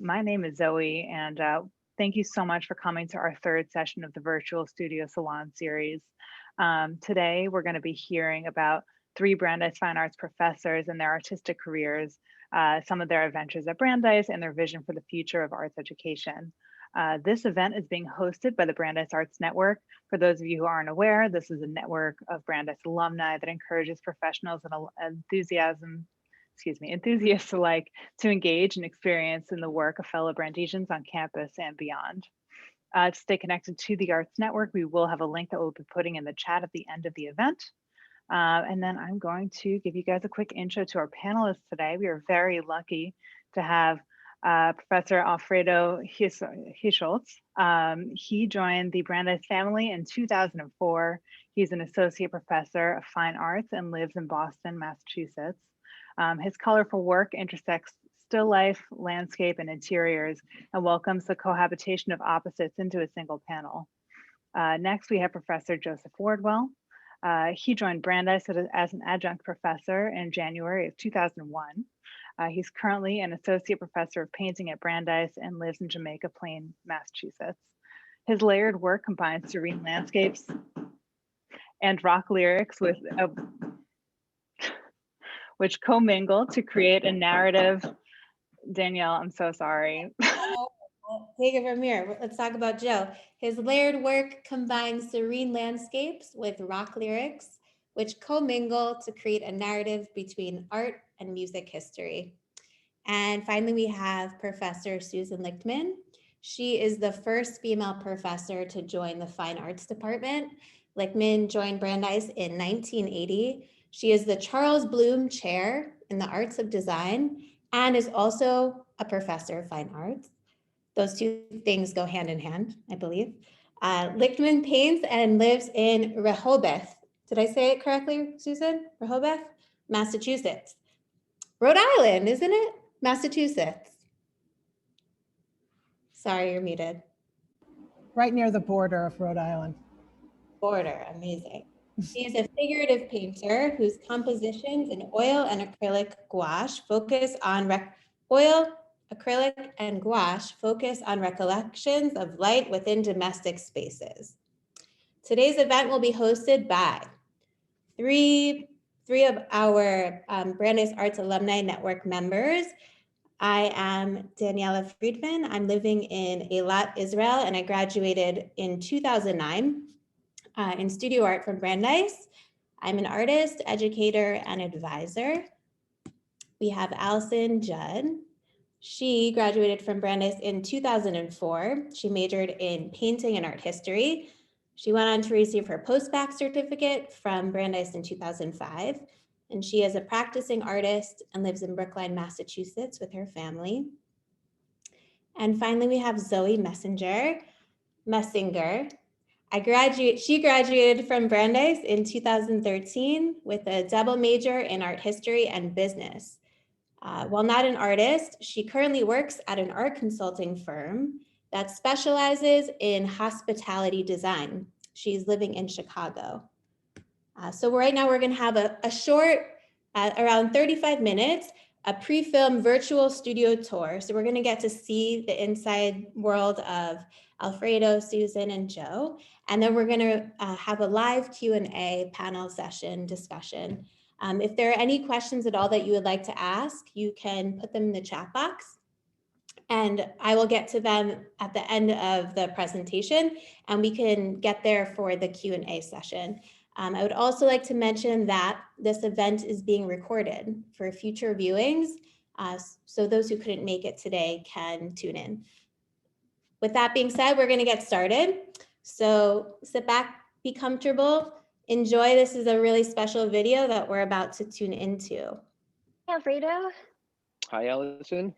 My name is Zoe, and thank you so much for coming to our third session of the Virtual Studio Salon series. Today, we're going to be hearing about three Brandeis Fine Arts professors and their artistic careers, some of their adventures at Brandeis, and their vision for the future of arts education. This event is being hosted by the Brandeis Arts Network. For those of you who aren't aware, this is a network of Brandeis alumni that encourages professionals and enthusiasts alike to engage and experience in the work of fellow Brandesians on campus and beyond. To stay connected to the Arts Network, we will have a link that we'll be putting in the chat at the end of the event. And then I'm going to give you guys a quick intro to our panelists today. We are very lucky to have Professor Alfredo Hischoltz. He joined the Brandeis family in 2004. He's an associate professor of fine arts and lives in Boston, Massachusetts. His colorful work intersects still life, landscape, and interiors, and welcomes the cohabitation of opposites into a single panel. Next, we have Professor Joseph Wardwell. He joined Brandeis as an adjunct professor in January of 2001. He's currently an associate professor of painting at Brandeis and lives in Jamaica Plain, Massachusetts. His layered work combines serene landscapes and rock lyrics which commingle to create a narrative. Danielle, I'm so sorry. Take it from here. Let's talk about Joe. His layered work combines serene landscapes with rock lyrics, which commingle to create a narrative between art and music history. And finally, we have Professor Susan Lichtman. She is the first female professor to join the Fine Arts Department. Lichtman joined Brandeis in 1980. She is the Charles Bloom Chair in the Arts of Design and is also a professor of fine arts. Those two things go hand in hand, I believe. Lichtman paints and lives in Rehoboth. Did I say it correctly, Susan? Rehoboth, Massachusetts. Rhode Island, isn't it? Massachusetts. Sorry, you're muted. Right near the border of Rhode Island. Border, amazing. She is a figurative painter whose compositions in oil and acrylic gouache focus on recollections of light within domestic spaces. Today's event will be hosted by three of our Brandeis Arts Alumni Network members. I am Daniela Friedman. I'm living in Eilat, Israel, and I graduated in 2009 in studio art from Brandeis. I'm an artist, educator, and advisor. We have Allison Judd. She graduated from Brandeis in 2004. She majored in painting and art history. She went on to receive her post-bac certificate from Brandeis in 2005. And she is a practicing artist and lives in Brookline, Massachusetts with her family. And finally, we have Zoe Messinger. She graduated from Brandeis in 2013 with a double major in art history and business. While not an artist, she currently works at an art consulting firm that specializes in hospitality design. She's living in Chicago. So right now we're going to have a short, around 35 minutes, a pre-film virtual studio tour. So we're going to get to see the inside world of Alfredo, Susan, and Joe. And then we're going to have a live Q&A panel session discussion. If there are any questions at all that you would like to ask, you can put them in the chat box. And I will get to them at the end of the presentation, and we can get there for the Q&A session. I would also like to mention that this event is being recorded for future viewings, so those who couldn't make it today can tune in. With that being said, we're going to get started. So sit back, be comfortable, enjoy. This is a really special video that we're about to tune into. Hey, Alfredo. Hi, Allison.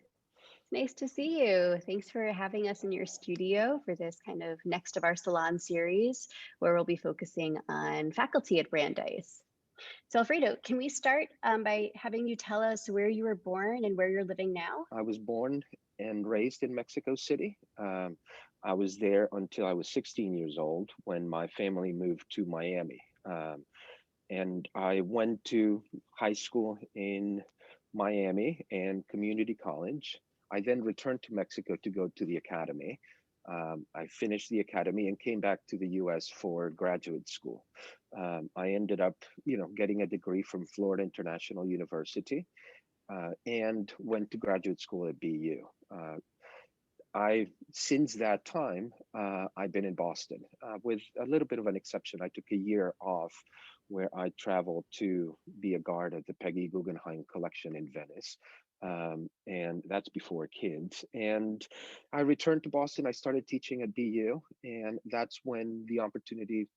Nice to see you. Thanks for having us in your studio for this kind of next of our salon series, where we'll be focusing on faculty at Brandeis. So Alfredo, can we start by having you tell us where you were born and where you're living now? I was born and raised in Mexico City. I was there until I was 16 years old when my family moved to Miami. And I went to high school in Miami and community college. I then returned to Mexico to go to the academy. I finished the academy and came back to the US for graduate school. I ended up, getting a degree from Florida International University, and went to graduate school at BU. Since that time, I've been in Boston, with a little bit of an exception. I took a year off where I traveled to be a guard at the Peggy Guggenheim collection in Venice. And that's before kids. And I returned to Boston. I started teaching at BU, and that's when the opportunity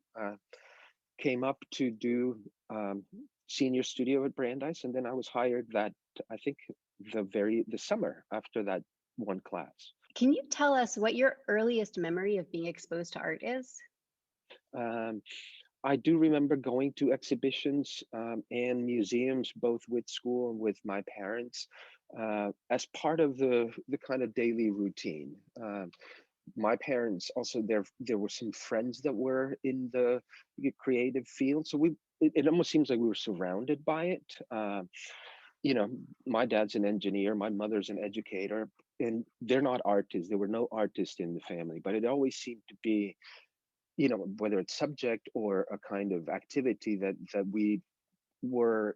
came up to do senior studio at Brandeis. And then I was hired I think, the summer after that one class. Can you tell us what your earliest memory of being exposed to art is? Um, I do remember going to exhibitions and museums, both with school and with my parents, as part of the kind of daily routine. My parents also, there were some friends that were in the creative field, so it almost seems like we were surrounded by it. My dad's an engineer, my mother's an educator, and they're not artists. There were no artists in the family, but it always seemed to be, whether it's subject or a kind of activity that we were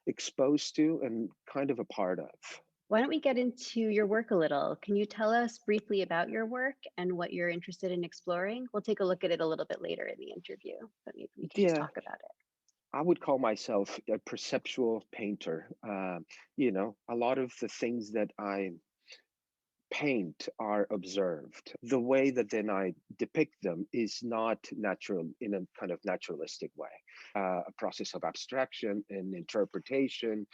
exposed to and kind of a part of. Why don't we get into your work a little? Can you tell us briefly about your work and what you're interested in exploring? We'll take a look at it a little bit later in the interview, but maybe we can just Yeah. talk about it. I would call myself a perceptual painter. A lot of the things that I paint are observed. The way that then I depict them is not natural, in a kind of naturalistic way. A process of abstraction and interpretation.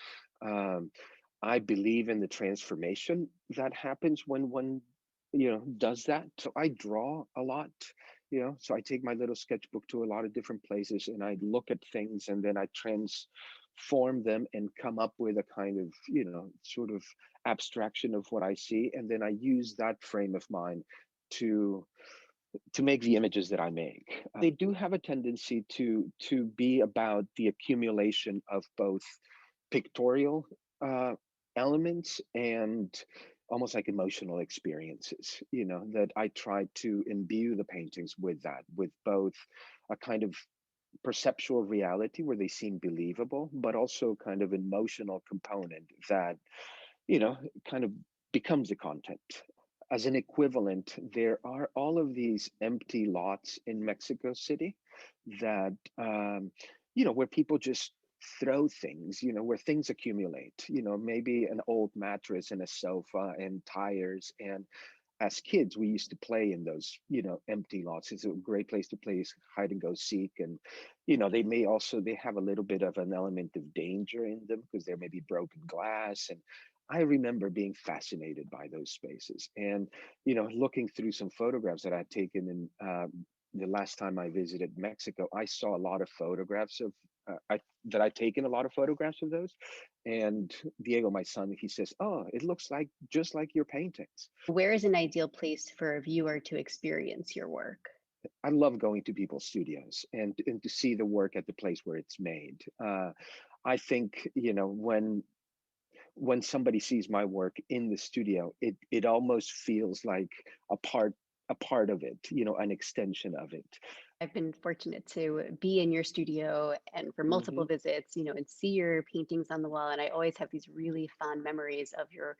I believe in the transformation that happens when one, does that. So I draw a lot, so I take my little sketchbook to a lot of different places and I look at things and then I transform them and come up with a kind of, sort of abstraction of what I see. And then I use that frame of mind to make the images that I make. They do have a tendency to be about the accumulation of both pictorial elements and almost like emotional experiences, that I try to imbue the paintings with both a kind of perceptual reality where they seem believable, but also kind of emotional component that, kind of becomes the content. As an equivalent, there are all of these empty lots in Mexico City that, where people just throw things, where things accumulate, maybe an old mattress and a sofa and tires. And as kids, we used to play in those, empty lots. It's a great place to play hide and go seek. And, they have a little bit of an element of danger in them because there may be broken glass. And I remember being fascinated by those spaces and, looking through some photographs that I'd taken in the last time I visited Mexico. I saw a lot of photographs of, I'd taken a lot of photographs of those. And Diego, my son, he says, "Oh, it looks like just like your paintings." Where is an ideal place for a viewer to experience your work? I love going to people's studios and to see the work at the place where it's made. I think, when somebody sees my work in the studio, it almost feels like a part of it, an extension of it. I've been fortunate to be in your studio and for multiple visits, and see your paintings on the wall. And I always have these really fond memories of your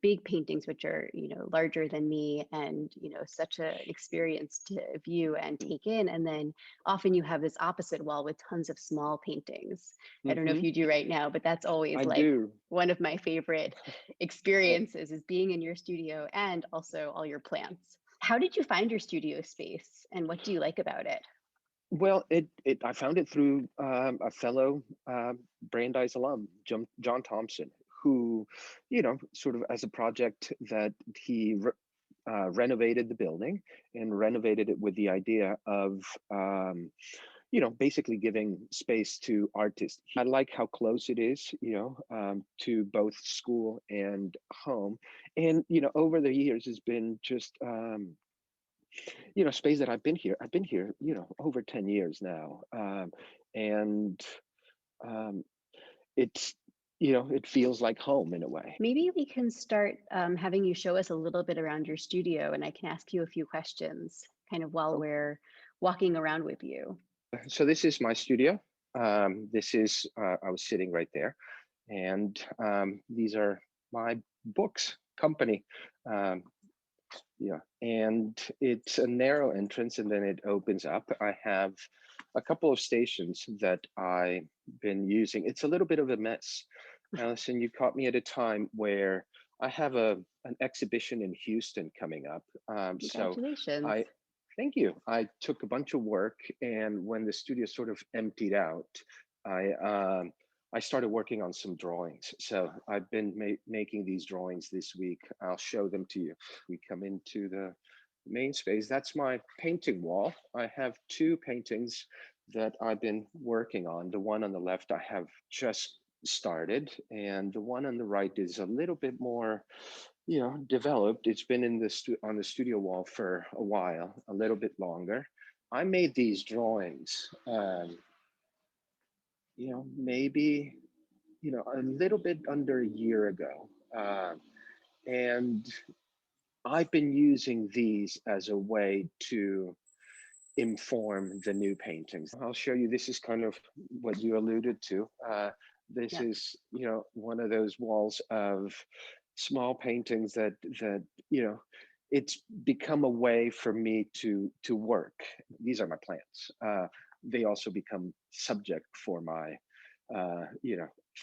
big paintings, which are, larger than me and, such an experience to view and take in. And then often you have this opposite wall with tons of small paintings. I don't know if you do right now, but that's always I like do. one of my favorite experiences is being in your studio and also all your plants. How did you find your studio space and what do you like about it? Well, I found it through a fellow Brandeis alum, John Thompson, who, sort of as a project that he renovated the building and renovated it with the idea of, basically giving space to artists. I like how close it is, to both school and home. And, over the years has been just, space that I've been here, over 10 years now. And it's it feels like home in a way. Maybe we can start having you show us a little bit around your studio, and I can ask you a few questions kind of while we're walking around with you. So this is my studio. This is, I was sitting right there, and these are my books company. Um, yeah, and it's a narrow entrance and then it opens up. I have a couple of stations that I've been using. It's a little bit of a mess. Allison, you caught me at a time where I have an exhibition in Houston coming up. So Congratulations. thank you. I took a bunch of work, and when the studio sort of emptied out, I I started working on some drawings. So I've been making these drawings this week. I'll show them to you. We come into the main space. That's my painting wall. I have two paintings that I've been working on. The one on the left I have just started, and the one on the right is a little bit more, developed. It's been in on the studio wall for a while, a little bit longer. I made these drawings, maybe, a little bit under a year ago. And I've been using these as a way to inform the new paintings. I'll show you, this is kind of what you alluded to. This Yeah. is, one of those walls of small paintings that, it's become a way for me to work. These are my plants. They also become subject for my,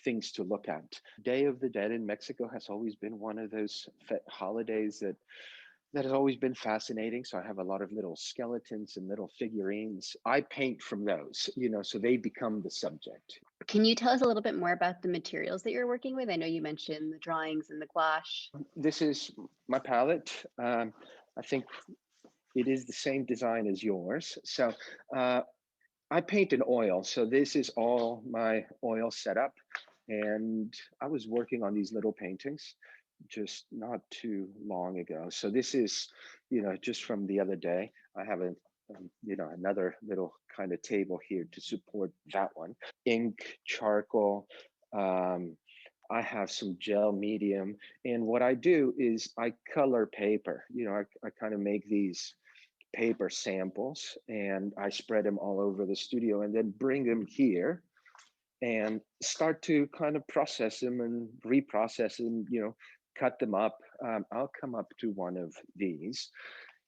things to look at. Day of the Dead in Mexico has always been one of those holidays that has always been fascinating. So I have a lot of little skeletons and little figurines. I paint from those, so they become the subject. Can you tell us a little bit more about the materials that you're working with? I know you mentioned the drawings and the gouache. This is my palette. I think it is the same design as yours. So I paint in oil. So this is all my oil setup. And I was working on these little paintings just not too long ago. So this is, just from the other day. I have another little kind of table here to support that one. Ink, charcoal, I have some gel medium. And what I do is I color paper. I kind of make these paper samples and I spread them all over the studio and then bring them here and start to kind of process them and reprocess them, cut them up. I'll come up to one of these.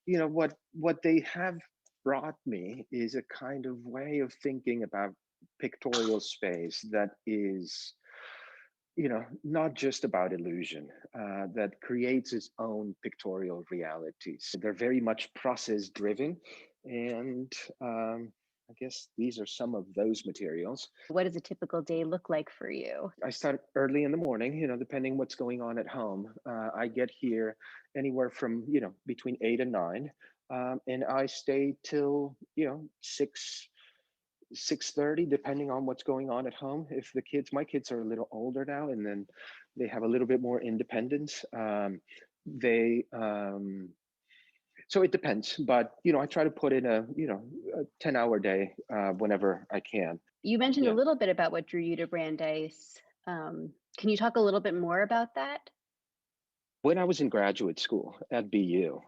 What they have brought me is a kind of way of thinking about pictorial space that is, not just about illusion, that creates its own pictorial realities. They're very much process driven. And I guess these are some of those materials. What does a typical day look like for you? I start early in the morning, depending what's going on at home. I get here anywhere from, between 8 and 9. And I stay till, 6:30, depending on what's going on at home. If my kids are a little older now, and then they have a little bit more independence. So it depends, but I try to put in a 10-hour day whenever I can. You mentioned Yeah. a little bit about what drew you to Brandeis. Can you talk a little bit more about that? When I was in graduate school at BU,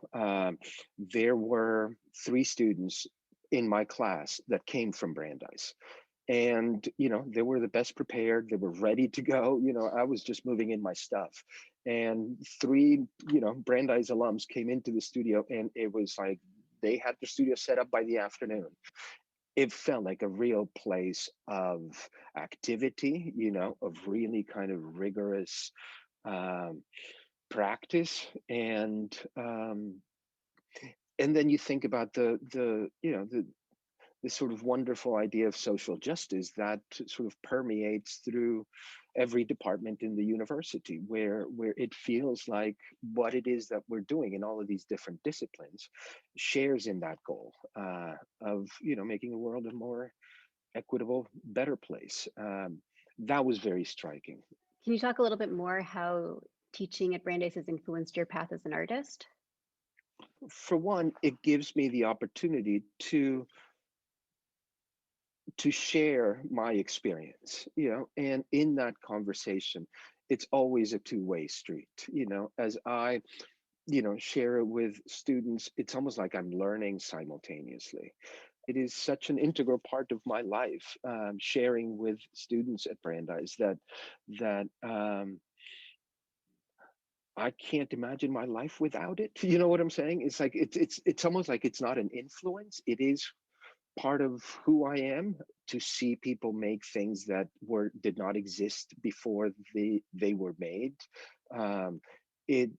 there were 3 students in my class that came from Brandeis. And, they were the best prepared. They were ready to go. I was just moving in my stuff. And 3, Brandeis alums came into the studio, and it was like they had the studio set up by the afternoon. It felt like a real place of activity, of really kind of rigorous practice. And then you think about the sort of wonderful idea of social justice that sort of permeates through every department in the university, where it feels like what it is that we're doing in all of these different disciplines shares in that goal of making the world a more equitable, better place. That was very striking. Can you talk a little bit more how teaching at Brandeis has influenced your path as an artist? For one, it gives me the opportunity to to share my experience, and in that conversation, it's always a two-way street, as I, share it with students, it's almost like I'm learning simultaneously. It is such an integral part of my life, sharing with students at Brandeis that I can't imagine my life without it. You know what I'm saying? It's like it's almost like it's not an influence. It is part of who I am, to see people make things that did not exist before they were made. Um, it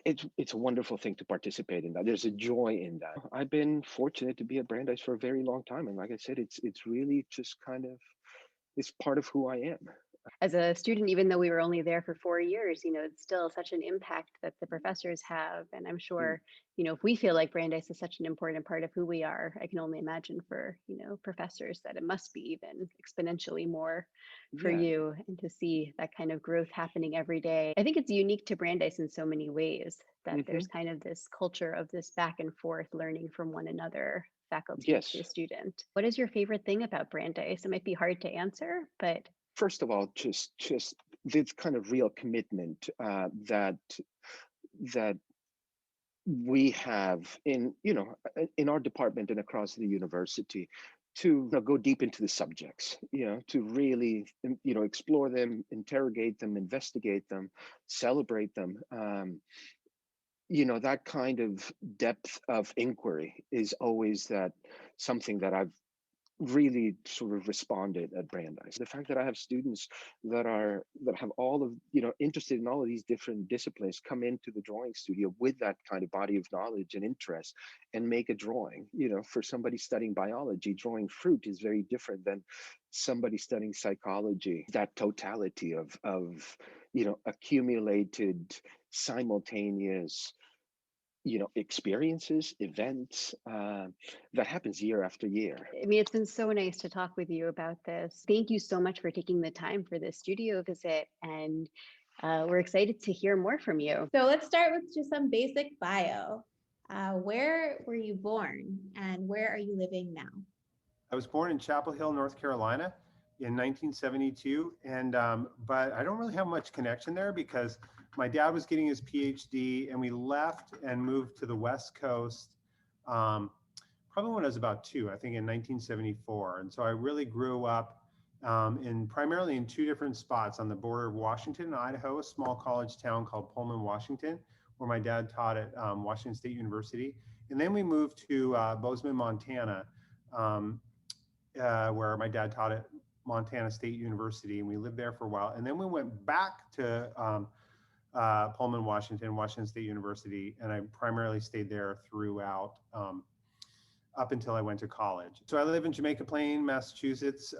it's a wonderful thing to participate in that. There's a joy in that. I've been fortunate to be at Brandeis for a very long time, and like I said, it's really just kind of, it's part of who I am. As a student, even though we were only there for 4 years, it's still such an impact that the professors have. And I'm sure, if we feel like Brandeis is such an important part of who we are, I can only imagine for, professors that it must be even exponentially more for Yeah. you, and to see that kind of growth happening every day. I think it's unique to Brandeis in so many ways that there's kind of this culture of this back and forth learning from one another, faculty Yes. to student. What is your favorite thing about Brandeis? It might be hard to answer, but First of all, just this kind of real commitment that we have in our department and across the university, to go deep into the subjects, to really explore them, interrogate them, investigate them, celebrate them. That kind of depth of inquiry is always something that I've really sort of responded at Brandeis. The fact that I have students that have all of, interested in all of these different disciplines, come into the drawing studio with that kind of body of knowledge and interest and make a drawing. For somebody studying biology, drawing fruit is very different than somebody studying psychology. That totality of accumulated, simultaneous experiences, events, that happens year after year. I mean, it's been so nice to talk with you about this. Thank you so much for taking the time for this studio visit, and we're excited to hear more from you. So let's start with just some basic bio. Where were you born and where are you living now? I was born in Chapel Hill, North Carolina in 1972. And, but I don't really have much connection there because my dad was getting his PhD and we left and moved to the West Coast, probably when I was about 2, I think in 1974. And so I really grew up primarily in 2 different spots on the border of Washington and Idaho, a small college town called Pullman, Washington, where my dad taught at Washington State University. And then we moved to Bozeman, Montana, where my dad taught at Montana State University, and we lived there for a while. And then we went back to Pullman, Washington State University, and I primarily stayed there throughout up until I went to college. So I live in Jamaica Plain, Massachusetts.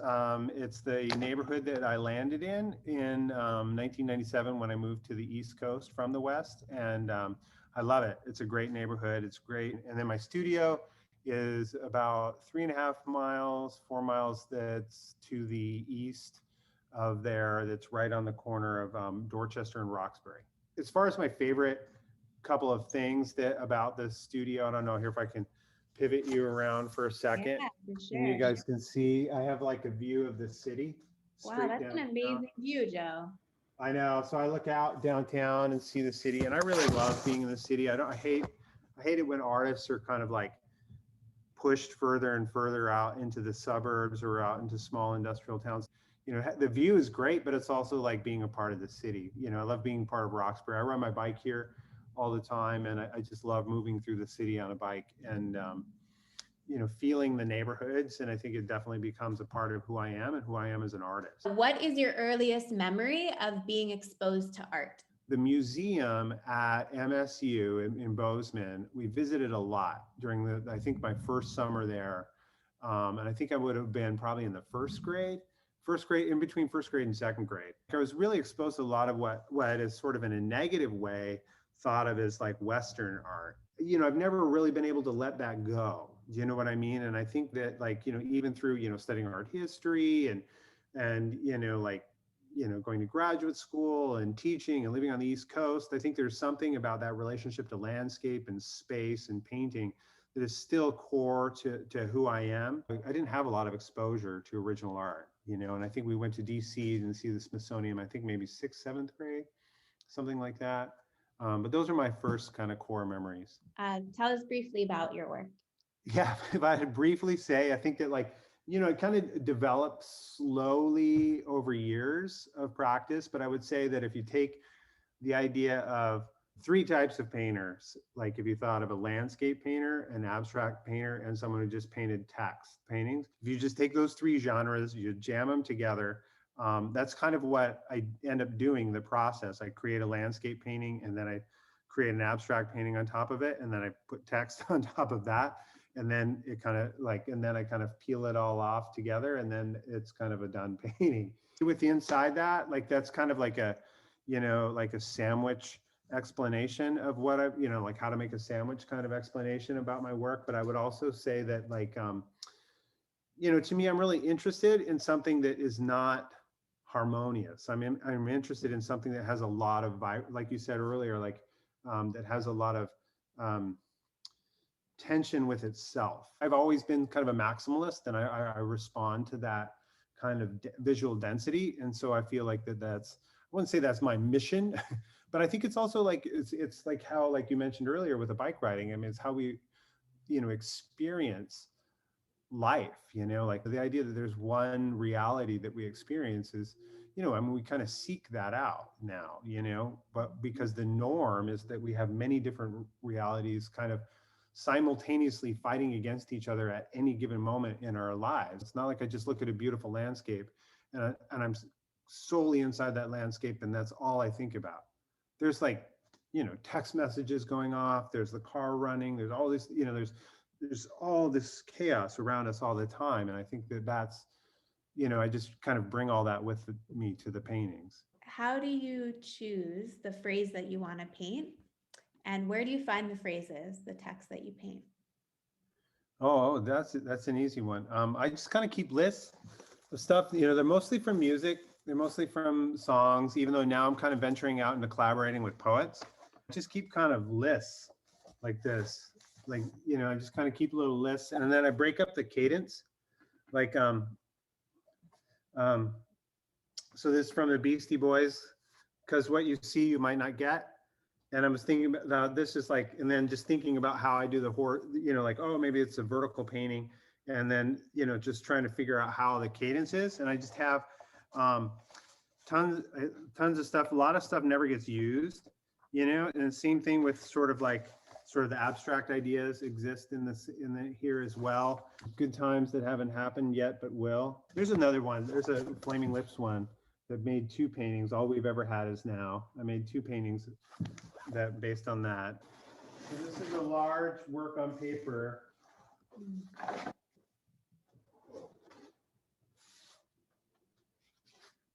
It's the neighborhood that I landed in 1997 when I moved to the East Coast from the West, and I love it. It's a great neighborhood. It's great. And then my studio is about 3.5 miles, 4 miles that's to the east of there, that's right on the corner of Dorchester and Roxbury. As far as my favorite couple of things about the studio, I don't know here if I can pivot you around for a second. Yeah, for sure. And you guys can see, I have like a view of the city. Wow, that's an amazing view, Joe. I know. So I look out downtown and see the city, and I really love being in the city. I hate it when artists are kind of like pushed further and further out into the suburbs or out into small industrial towns. The view is great, but it's also like being a part of the city. I love being part of Roxbury. I ride my bike here all the time, and I just love moving through the city on a bike and feeling the neighborhoods. And I think it definitely becomes a part of who I am and who I am as an artist. What is your earliest memory of being exposed to art? The museum at MSU in Bozeman, we visited a lot during I think my first summer there. And I think I would have been probably in the first grade, in between first grade and second grade. I was really exposed to a lot of what is sort of in a negative way thought of as like Western art. I've never really been able to let that go. Do you know what I mean? And I think that even through, studying art history and going to graduate school and teaching and living on the East Coast, I think there's something about that relationship to landscape and space and painting that is still core to who I am. I didn't have a lot of exposure to original art, and I think we went to DC and see the Smithsonian, I think maybe 6th, 7th grade, something like that. But those are my first kind of core memories. Tell us briefly about your work. Yeah, if I had briefly say, I think that it kind of develops slowly over years of practice, but I would say that if you take the idea of 3 types of painters, like if you thought of a landscape painter, an abstract painter, and someone who just painted text paintings, if you just take those 3 genres, you jam them together, that's kind of what I end up doing, the process. I create a landscape painting, and then I create an abstract painting on top of it, and then I put text on top of that. And then it kind of and then I kind of peel it all off together, and then it's kind of a done painting. With the inside that, that's kind of like a, like a sandwich explanation of what I, like how to make a sandwich kind of explanation about my work. But I would also say that to me, I'm really interested in something that is not harmonious. I'm interested in something that has a lot of, like you said earlier, that has a lot of, tension with itself. I've always been kind of a maximalist, and I respond to that kind of visual density. And so I feel like that's, I wouldn't say that's my mission, but I think it's also it's like how, like you mentioned earlier with the bike riding, I mean, it's how we, experience life, like the idea that there's one reality that we experience is, we kind of seek that out now, but because the norm is that we have many different realities kind of simultaneously fighting against each other at any given moment in our lives. It's not like I just look at a beautiful landscape and I'm solely inside that landscape and that's all I think about. There's text messages going off, there's the car running, there's all this, there's all this chaos around us all the time. And I think that's, I just kind of bring all that with me to the paintings. How do you choose the phrase that you want to paint? And where do you find the phrases, the text that you paint? Oh, that's an easy one. I just kind of keep lists of stuff. They're mostly from music. They're mostly from songs, even though now I'm kind of venturing out into collaborating with poets. I just keep kind of lists like this. I just kind of keep little lists, and then I break up the cadence. So this is from the Beastie Boys, because what you see, you might not get. And I was thinking about this is and then just thinking about how I do the oh, maybe it's a vertical painting. And then, just trying to figure out how the cadence is. And I just have tons of stuff. A lot of stuff never gets used, and the same thing with sort of the abstract ideas exist in here as well. Good times that haven't happened yet, but will. There's another one. There's a Flaming Lips one that made 2 paintings. All we've ever had is now. I made 2 paintings that based on that. So this is a large work on paper.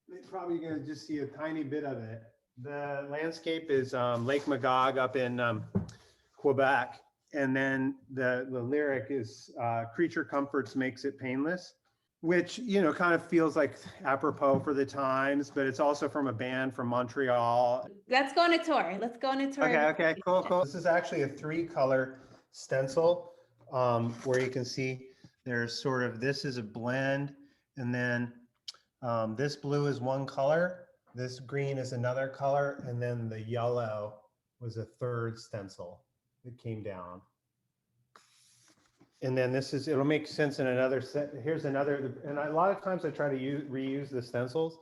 You're probably going to just see a tiny bit of it. The landscape is Lake Magog up in Quebec. And then the lyric is creature comforts makes it painless, which, kind of feels like apropos for the times, but it's also from a band from Montreal. Let's go on a tour. Okay, cool. This is actually a 3-color stencil where you can see there's this is a blend, and then this blue is one color, this green is another color, and then the yellow was a 3rd stencil that came down. And then it'll make sense in another set. Here's another, and a lot of times I try to reuse the stencils.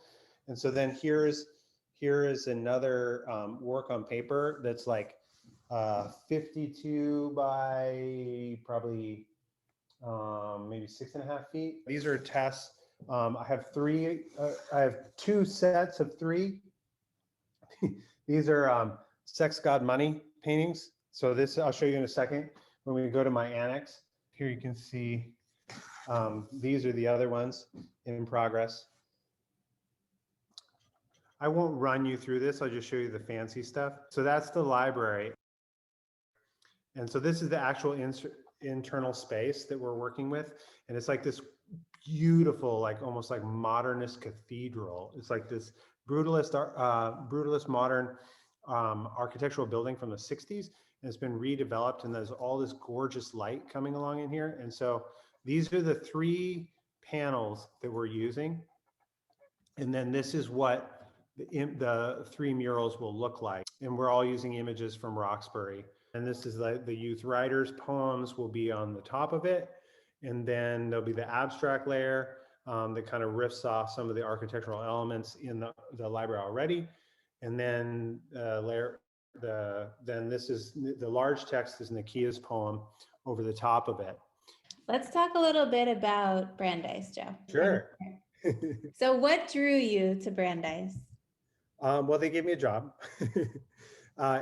And so then here is another work on paper that's 52 by probably maybe 6.5 feet. These are tests. I have 2 sets of 3. These are Sex, God, Money paintings. So this, I'll show you in a second when we go to my annex. Here you can see, these are the other ones in progress. I won't run you through this. I'll just show you the fancy stuff. So that's the library. And so this is the actual internal space that we're working with. And it's like this beautiful, almost like modernist cathedral. It's like this brutalist modern architectural building from the 60s, and it's been redeveloped, and there's all this gorgeous light coming along in here. And so these are the 3 panels that we're using. And then this is what the 3 murals will look like. And we're all using images from Roxbury. And this is the youth writers' poems will be on the top of it. And then there'll be the abstract layer that kind of riffs off some of the architectural elements in the library already. And then then this is the large text is Nakia's poem over the top of it. Let's talk a little bit about Brandeis, Joe. Sure. So what drew you to Brandeis? Well, they gave me a job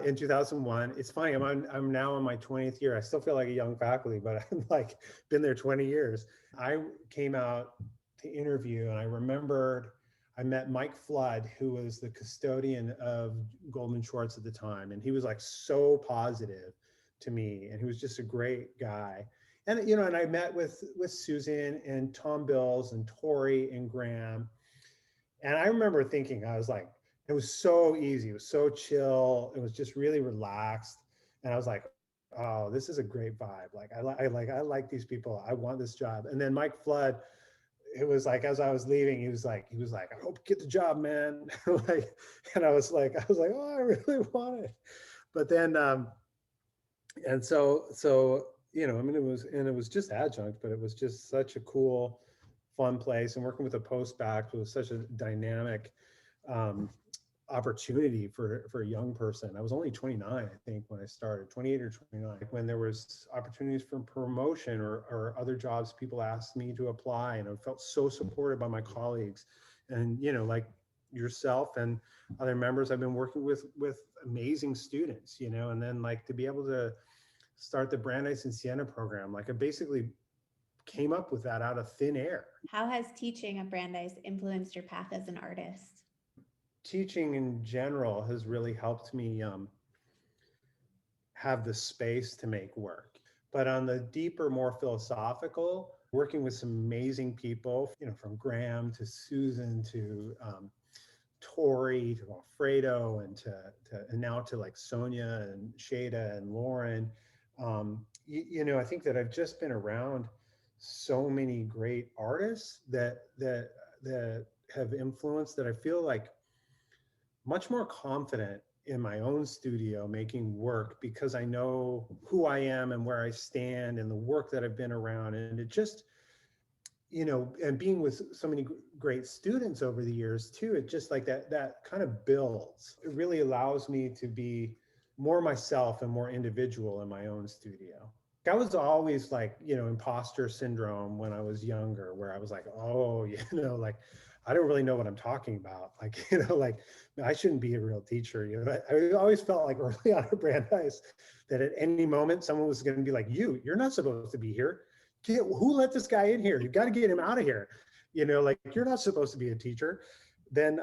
in 2001. It's funny, I'm now in my 20th year. I still feel like a young faculty, but I'm like been there 20 years. I came out to interview, and I remembered I met Mike Flood, who was the custodian of Goldman Schwartz at the time, and he was like so positive to me, and he was just a great guy. And and I met with Susan and Tom Bills and Tori and Graham, and I remember thinking, I was like, it was so easy, it was so chill, it was just really relaxed, and I was like, oh, this is a great vibe. Like I like these people. I want this job. And then Mike Flood, it was like, as I was leaving, he was like, I hope you get the job, man. And I was like, oh, I really want it. But then, and so, I mean, it was just adjunct, but it was just such a cool, fun place. And working with the Postback was such a dynamic opportunity for a young person. I was only 29, I think, when I started, 28 or 29. When there was opportunities for promotion or other jobs, people asked me to apply, and I felt so supported by my colleagues. And, like yourself and other members, I've been working with amazing students, and then like to be able to start the Brandeis and Siena program, like I basically came up with that out of thin air. How has teaching at Brandeis influenced your path as an artist? Teaching in general has really helped me have the space to make work. But on the deeper, more philosophical, working with some amazing people, from Graham to Susan to Tori to Alfredo and and now to like Sonia and Shada and Lauren, I think that I've just been around so many great artists that have influenced, that I feel like much more confident in my own studio making work, because I know who I am and where I stand and the work that I've been around. And it just, and being with so many great students over the years too, it just like that kind of builds. It really allows me to be more myself and more individual in my own studio. I was always like, imposter syndrome when I was younger, where I was like, oh, like, I don't really know what I'm talking about. Like, like I shouldn't be a real teacher. I always felt like early on at Brandeis that at any moment someone was going to be like, you're not supposed to be here. Who let this guy in here? You got to get him out of here. Like you're not supposed to be a teacher. Then,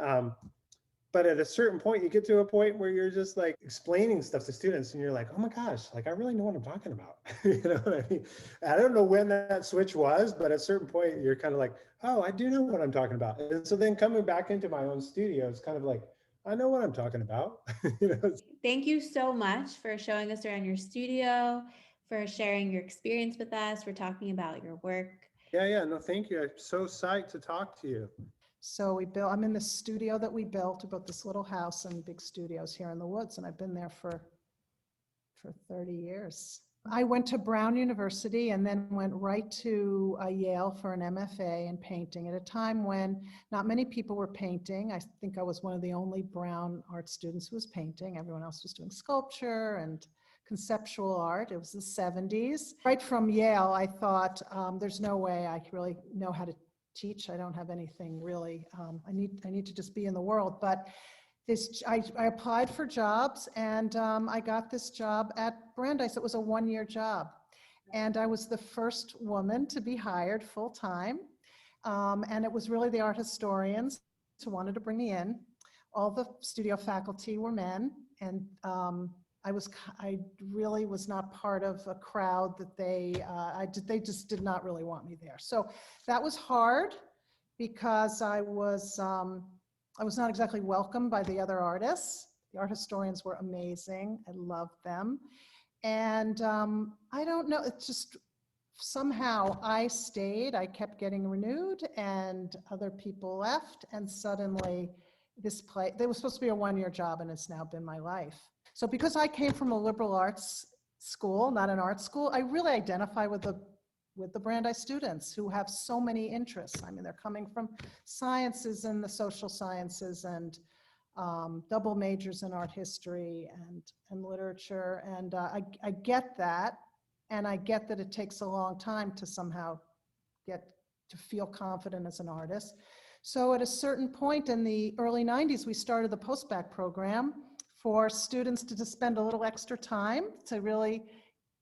but at a certain point, you get to a point where you're just like explaining stuff to students and you're like, oh my gosh, like I really know what I'm talking about. You know what I mean? I don't know when that switch was, but at a certain point you're kind of like, oh, I do know what I'm talking about. And so then coming back into my own studio, it's kind of like, I know what I'm talking about. Thank you so much for showing us around your studio, for sharing your experience with us, for talking about your work. Yeah, no, thank you. I'm so psyched to talk to you. So I'm in the studio that we built this little house and big studios here in the woods, and I've been there for 30 years. I went to Brown University and then went right to Yale for an MFA in painting at a time when not many people were painting. I think I was one of the only Brown art students who was painting. Everyone else was doing sculpture and conceptual art. It was the 70s. Right from Yale, I thought there's no way I really know how to teach. I don't have anything really. I need to just be in the world. But I applied for jobs, and I got this job at Brandeis. It was a one-year job, and I was the first woman to be hired full-time. And it was really the art historians who wanted to bring me in. All the studio faculty were men, and I really was not part of a crowd that they just did not really want me there. So that was hard because I was not exactly welcomed by the other artists. The art historians were amazing. I loved them. And I don't know, it's just somehow I stayed, I kept getting renewed, and other people left, and suddenly this place, it was supposed to be a one-year job, and it's now been my life. So because I came from a liberal arts school, not an art school, I really identify with the Brandeis students who have so many interests. I mean, they're coming from sciences and the social sciences and double majors in art history and literature. And I get that. And I get that it takes a long time to somehow get to feel confident as an artist. So at a certain point in the early 90s, we started the postbac program for students to just spend a little extra time to really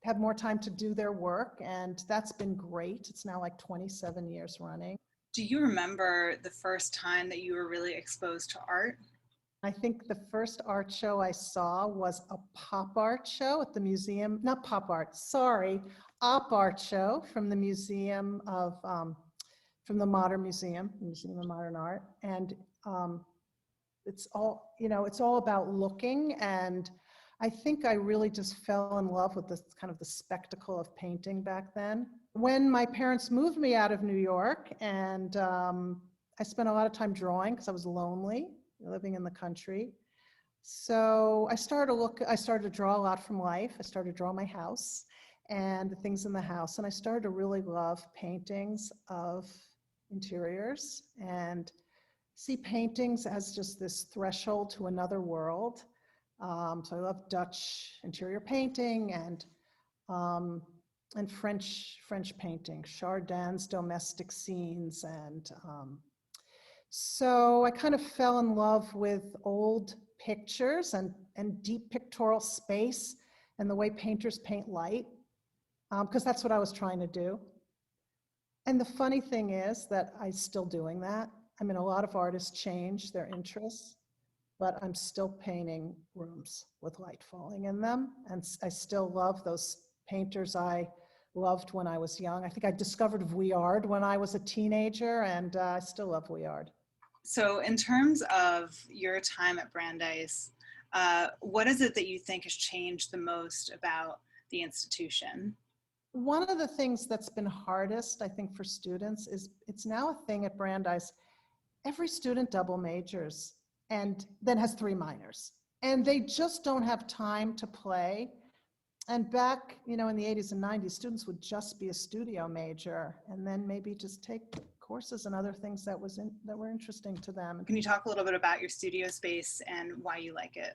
have more time to do their work. And that's been great. It's now like 27 years running. Do you remember the first time that you were really exposed to art? I think the first art show I saw was a pop art show at the museum, not pop art, sorry, op art show from the Museum of, from the Modern Museum, Museum of Modern Art. And it's all, you know, it's all about looking. And I think I really just fell in love with this kind of the spectacle of painting back then. When my parents moved me out of New York, and I spent a lot of time drawing because I was lonely, living in the country. So I started to draw a lot from life. I started to draw my house and the things in the house. And I started to really love paintings of interiors and see paintings as just this threshold to another world. So I love Dutch interior painting and French painting, Chardin's domestic scenes. And so I kind of fell in love with old pictures and deep pictorial space and the way painters paint light, because that's what I was trying to do. And the funny thing is that I'm still doing that. I mean, a lot of artists change their interests, but I'm still painting rooms with light falling in them. And I still love those painters I loved when I was young. I think I discovered Vuillard when I was a teenager, and I still love Vuillard. So in terms of your time at Brandeis, what is it that you think has changed the most about the institution? One of the things that's been hardest, I think, for students is it's now a thing at Brandeis. Every student double majors and then has 3 minors. And they just don't have time to play. And back, you know, in the 80s and 90s, students would just be a studio major and then maybe just take courses and other things that were interesting to them. Can you talk a little bit about your studio space and why you like it?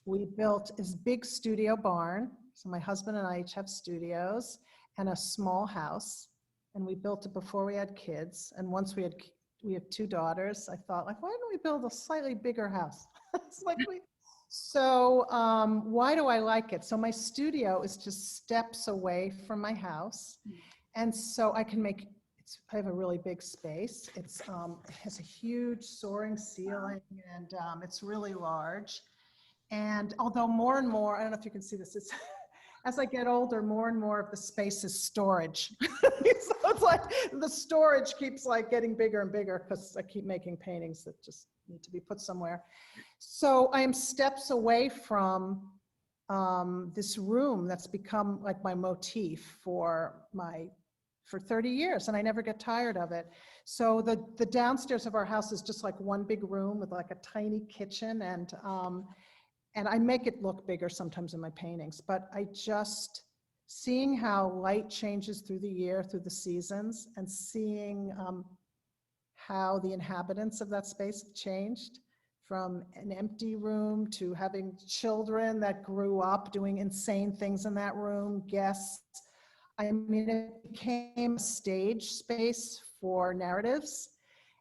We built this big studio barn. So my husband and I each have studios and a small house. And we built it before we had kids. And once we have 2 daughters, I thought, like, why don't we build a slightly bigger house? It's like So why do I like it? So my studio is just steps away from my house. And so I can make, I have a really big space. It has a huge soaring ceiling, and it's really large. And although more and more, I don't know if you can see this, as I get older, more and more of the space is storage. So it's like the storage keeps like getting bigger and bigger because I keep making paintings that just need to be put somewhere. So I am steps away from this room that's become like my motif for 30 years, and I never get tired of it. So the downstairs of our house is just like one big room with like a tiny kitchen, and I make it look bigger sometimes in my paintings, but I just, seeing how light changes through the year, through the seasons, and seeing how the inhabitants of that space have changed from an empty room to having children that grew up doing insane things in that room, guests. I mean, it became a stage space for narratives.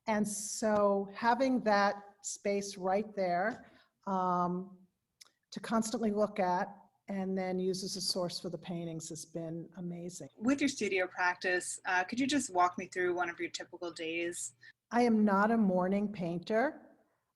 And so having that space right there to constantly look at and then use as a source for the paintings has been amazing. With your studio practice, could you just walk me through one of your typical days? I am not a morning painter.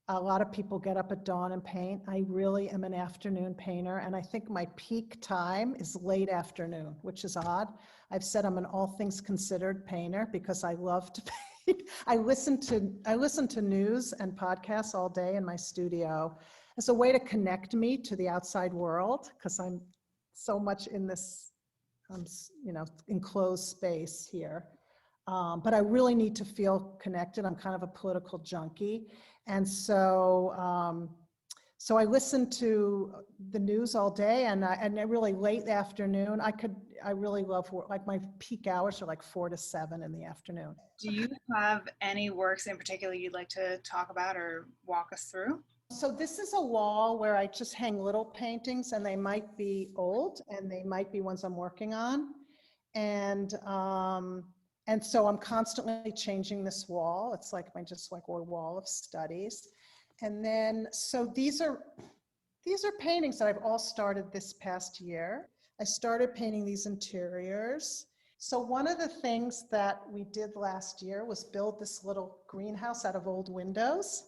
A lot of people get up at dawn and paint. I really am an afternoon painter, and I think my peak time is late afternoon, which is odd. I've said I'm an all things considered painter because I love to paint. I listen to news and podcasts all day in my studio, as a way to connect me to the outside world, because I'm so much in this, enclosed space here. But I really need to feel connected. I'm kind of a political junkie. And so, so I listen to the news all day, and really late afternoon, I really love work. Like my peak hours are like 4 to 7 in the afternoon. Do you have any works in particular you'd like to talk about or walk us through? So this is a wall where I just hang little paintings, and they might be old and they might be ones I'm working on. And so I'm constantly changing this wall. It's like just like a wall of studies. And then, so these are paintings that I've all started this past year. I started painting these interiors. So one of the things that we did last year was build this little greenhouse out of old windows.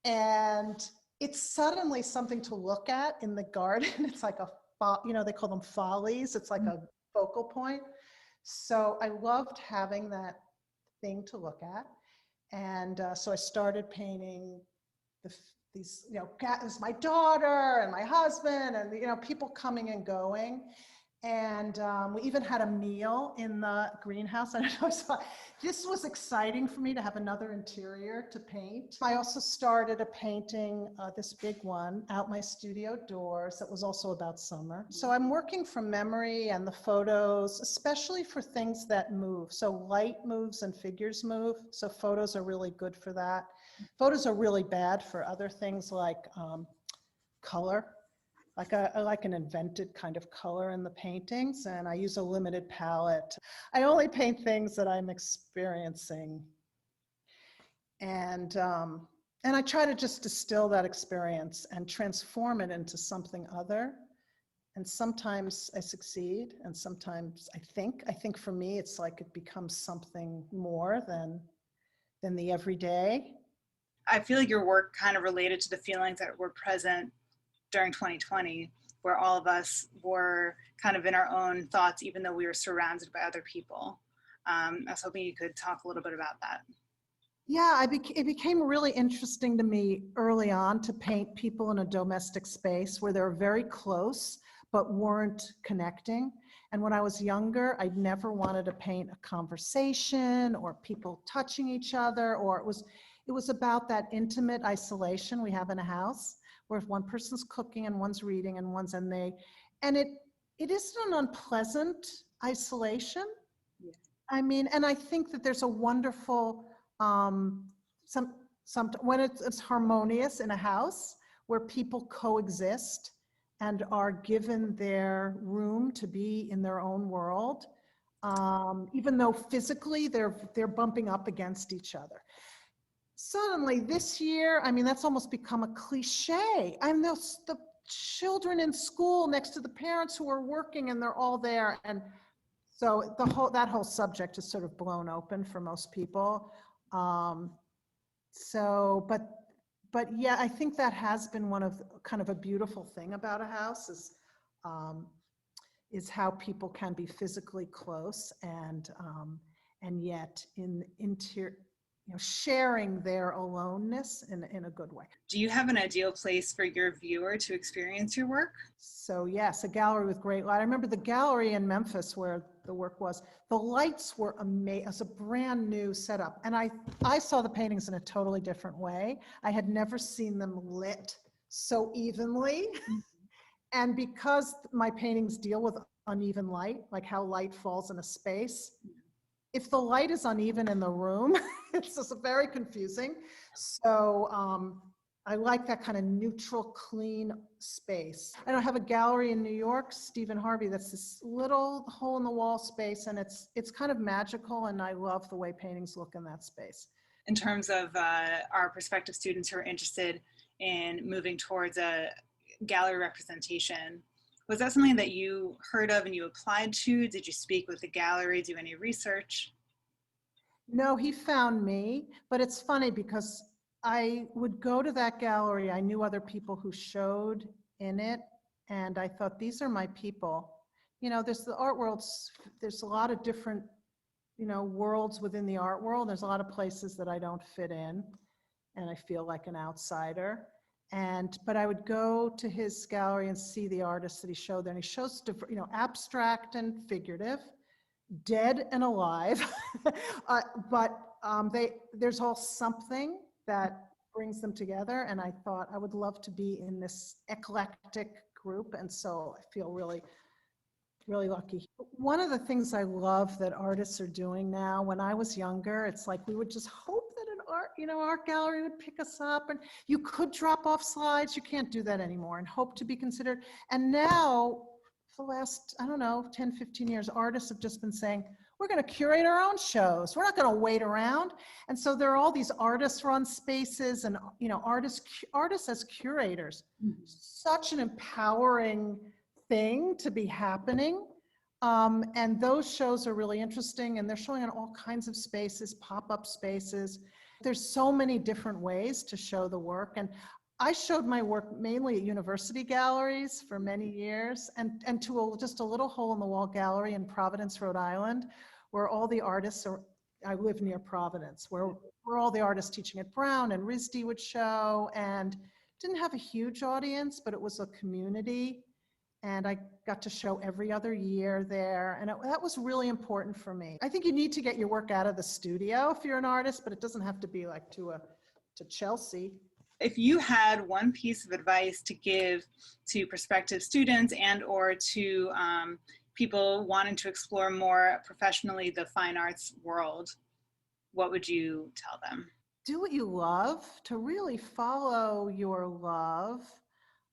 And it's suddenly something to look at in the garden. It's like they call them follies. It's like a focal point. So I loved having that thing to look at. And so I started painting these, it was my daughter and my husband and, people coming and going. And we even had a meal in the greenhouse. And this was exciting for me to have another interior to paint. I also started a painting, this big one, out my studio doors, that was also about summer. So I'm working from memory and the photos, especially for things that move. So light moves and figures move. So photos are really good for that. Photos are really bad for other things like color. I like an invented kind of color in the paintings, and I use a limited palette. I only paint things that I'm experiencing. And I try to just distill that experience and transform it into something other. And sometimes I succeed, and sometimes I think for me, it's like it becomes something more than the everyday. I feel like your work kind of related to the feelings that were present during 2020, where all of us were kind of in our own thoughts, even though we were surrounded by other people. I was hoping you could talk a little bit about that. Yeah, it became really interesting to me early on to paint people in a domestic space where they were very close, but weren't connecting. And when I was younger, I never wanted to paint a conversation or people touching each other, or it was about that intimate isolation we have in a house, where if one person's cooking and one's reading and it isn't an unpleasant isolation. Yeah. I mean, and I think that there's a wonderful, when it's harmonious in a house where people coexist and are given their room to be in their own world, even though physically they're bumping up against each other. Suddenly this year, I mean, that's almost become a cliche. I'm the children in school next to the parents who are working, and they're all there. And so that whole subject is sort of blown open for most people. But yeah, I think that has been one of kind of a beautiful thing about a house is how people can be physically close and yet sharing their aloneness in a good way. Do you have an ideal place for your viewer to experience your work? So yes, a gallery with great light. I remember the gallery in Memphis where the work was, the lights were amazing. It was a brand new setup. And I saw the paintings in a totally different way. I had never seen them lit so evenly. And because my paintings deal with uneven light, like how light falls in a space, if the light is uneven in the room, it's just very confusing. So I like that kind of neutral, clean space. I don't have a gallery in New York, Stephen Harvey, that's this little hole in the wall space, and it's kind of magical, and I love the way paintings look in that space. In terms of our prospective students who are interested in moving towards a gallery representation, was that something that you heard of and you applied to? Did you speak with the gallery, do any research? No, he found me, but it's funny because I would go to that gallery. I knew other people who showed in it, and I thought, these are my people. There's the art worlds, there's a lot of different, worlds within the art world. There's a lot of places that I don't fit in, and I feel like an outsider. But I would go to his gallery and see the artists that he showed there. And he shows, abstract and figurative, dead and alive. There's all something that brings them together. And I thought I would love to be in this eclectic group. And so I feel really, really lucky. One of the things I love that artists are doing now, when I was younger, it's like we would just hope that an art gallery would pick us up, and you could drop off slides. You can't do that anymore, and hope to be considered. And now, for the last, 10, 15 years, artists have just been saying, we're going to curate our own shows. We're not going to wait around. And so there are all these artist-run spaces and, artists as curators. Such an empowering thing to be happening. And those shows are really interesting, and they're showing in all kinds of spaces, pop-up spaces. There's so many different ways to show the work. And I showed my work mainly at university galleries for many years, and to just a little hole-in-the-wall gallery in Providence, Rhode Island, where all the artists are. I live near Providence, where all the artists teaching at Brown and RISD would show, and didn't have a huge audience, but it was a community. And I got to show every other year there. And that was really important for me. I think you need to get your work out of the studio if you're an artist, but it doesn't have to be like to Chelsea. If you had one piece of advice to give to prospective students and or to people wanting to explore more professionally the fine arts world, what would you tell them? Do what you love, to really follow your love,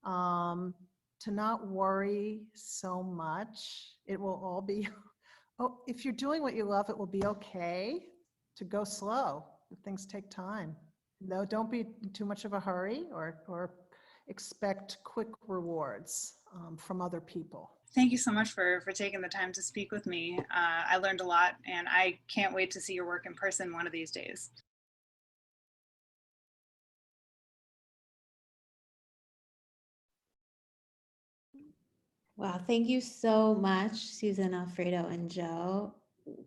to not worry so much. It will all be, if you're doing what you love, it will be okay. To go slow. Things take time. No, don't be in too much of a hurry or expect quick rewards from other people. Thank you so much for taking the time to speak with me. I learned a lot, and I can't wait to see your work in person one of these days. Wow, thank you so much, Susan, Alfredo, and Joe.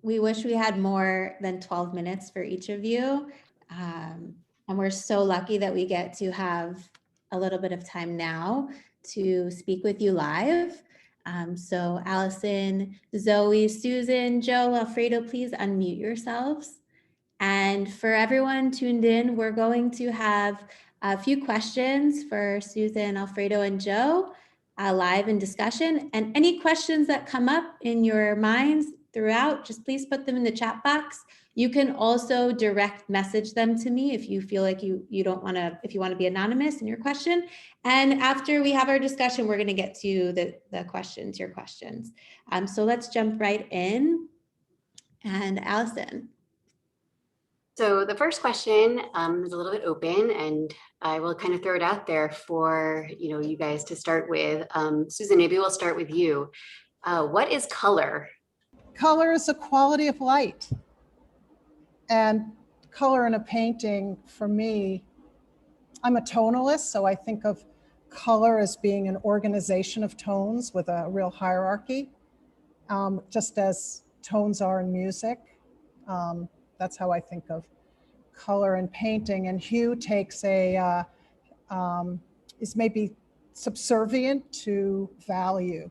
We wish we had more than 12 minutes for each of you. And we're so lucky that we get to have a little bit of time now to speak with you live. So Allison, Zoe, Susan, Joe, Alfredo, please unmute yourselves. And for everyone tuned in, we're going to have a few questions for Susan, Alfredo, and Joe. Live in discussion, and any questions that come up in your minds throughout, just please put them in the chat box. You can also direct message them to me if you feel like you don't want to, if you want to be anonymous in your question. And after we have our discussion, we're going to get to the questions, your questions. So let's jump right in. And Allison. So the first question is a little bit open, and I will kind of throw it out there for you guys to start with. Susan, maybe we'll start with you. What is color? Color is a quality of light. And color in a painting, for me, I'm a tonalist, so I think of color as being an organization of tones with a real hierarchy, just as tones are in music. That's how I think of color in painting. And hue takes is maybe subservient to value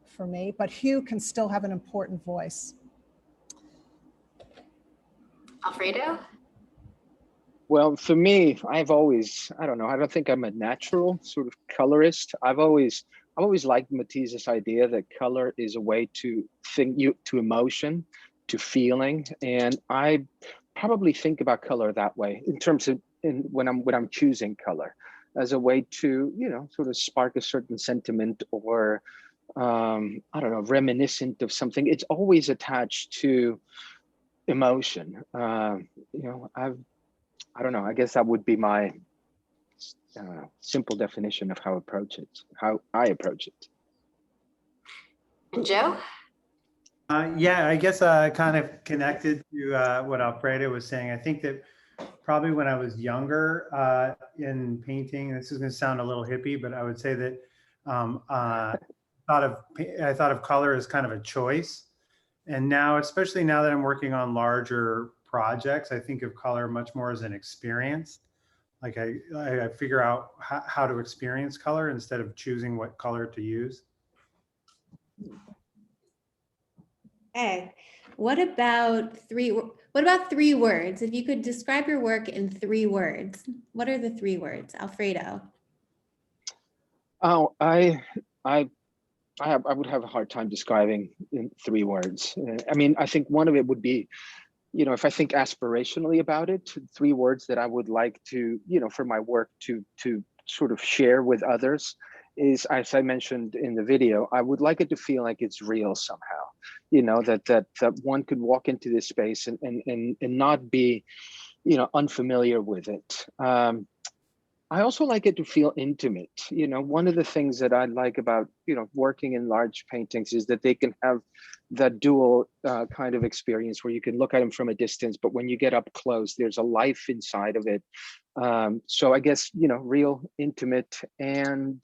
for me, but hue can still have an important voice. Alfredo? Well, for me, I've always, I don't think I'm a natural sort of colorist. I've always liked Matisse's idea that color is a way to to emotion, to feeling. And I probably think about color that way in terms of when I'm choosing color as a way to, sort of spark a certain sentiment or, reminiscent of something. It's always attached to emotion. I guess that would be my simple definition of how I approach it. And Joe? Yeah, I guess kind of connected to what Alfredo was saying. I think that probably when I was younger in painting, this is going to sound a little hippie, but I would say that I thought of color as kind of a choice. And now, especially now that I'm working on larger projects, I think of color much more as an experience. Like I figure out how to experience color instead of choosing what color to use. Okay. What about three words? If you could describe your work in 3 words, what are the 3 words, Alfredo? Oh, I would have a hard time describing in 3 words. I mean, I think one of it would be, if I think aspirationally about it, 3 words that I would like to, for my work to sort of share with others is, as I mentioned in the video, I would like it to feel like it's real somehow. That one could walk into this space and not be, unfamiliar with it. I also like it to feel intimate. One of the things that I like about, working in large paintings is that they can have that dual kind of experience where you can look at them from a distance, but when you get up close, there's a life inside of it. So I guess, real, intimate, and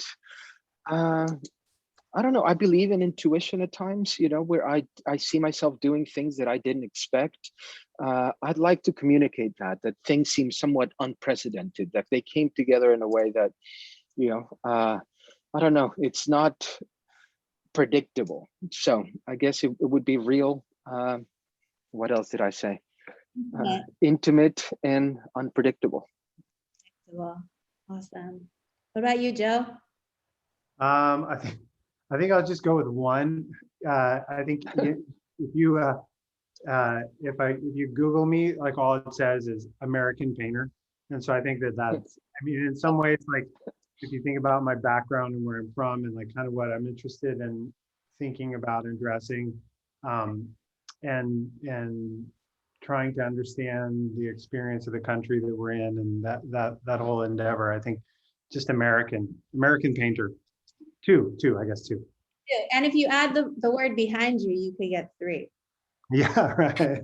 I don't know, I believe in intuition at times, where I see myself doing things that I didn't expect. I'd like to communicate that things seem somewhat unprecedented, that they came together in a way that, I don't know, it's not predictable. So I guess it would be real. What else did I say? Intimate and unpredictable. Awesome. What about you, Joe? I think I'll just go with 1. I think if you Google me, like all it says is American painter, and so I think that's. I mean, in some ways, like if you think about my background and where I'm from, and like kind of what I'm interested in thinking about and addressing, and trying to understand the experience of the country that we're in, and that whole endeavor, I think just American painter. 2, I guess 2. And if you add the word behind you, you could get 3. Yeah, right. Hi,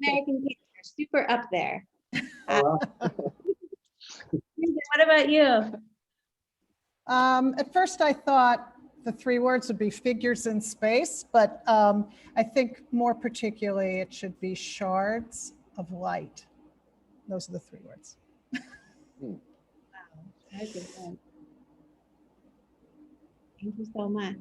American painter, super up there. Wow. What about you? At first I thought the 3 words would be figures in space, but I think more particularly it should be shards of light. Those are the 3 words. Wow, that's good. Thank you so much.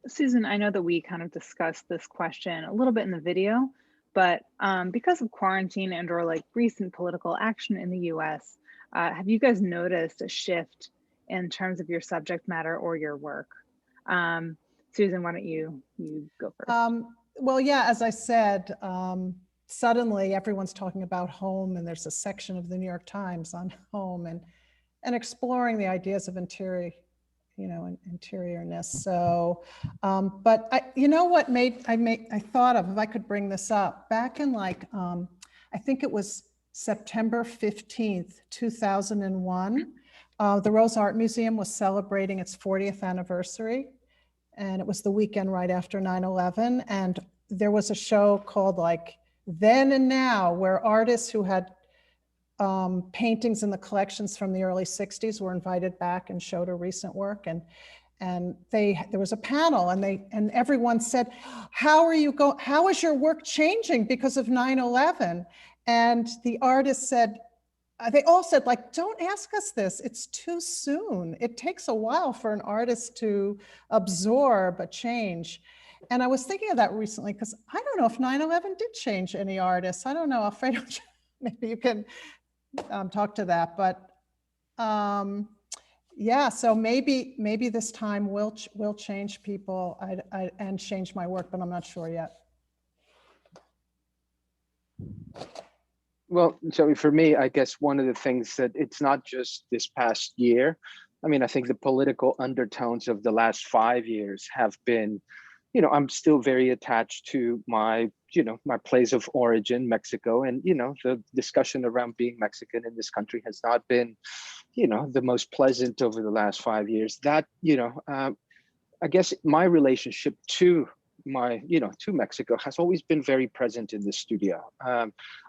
Susan, I know that we kind of discussed this question a little bit in the video, but because of quarantine and or like recent political action in the US, have you guys noticed a shift in terms of your subject matter or your work? Susan, why don't you go first? Well, yeah, as I said, suddenly everyone's talking about home, and there's a section of the New York Times on home and exploring the ideas of interior, interiorness. So, but what I thought of, if I could bring this up, back in like, I think it was September 15th, 2001, the Rose Art Museum was celebrating its 40th anniversary. And it was the weekend right after 9/11. And there was a show called like Then and Now, where artists who had paintings in the collections from the early 60s were invited back and showed a recent work. And there was a panel, and everyone said, how is your work changing because of 9/11? And the artist said, they all said, like, don't ask us this. It's too soon. It takes a while for an artist to absorb a change. And I was thinking of that recently because I don't know if 9/11 did change any artists. I don't know, Alfredo, maybe you can talk to that. But yeah, so maybe this time will change people and change my work, but I'm not sure yet. Well, Joey, for me, I guess one of the things that it's not just this past year. I mean, I think the political undertones of the last 5 years have been, I'm still very attached to my place of origin, Mexico. And, the discussion around being Mexican in this country has not been, the most pleasant over the last 5 years. That, I guess my relationship to Mexico has always been very present in the studio.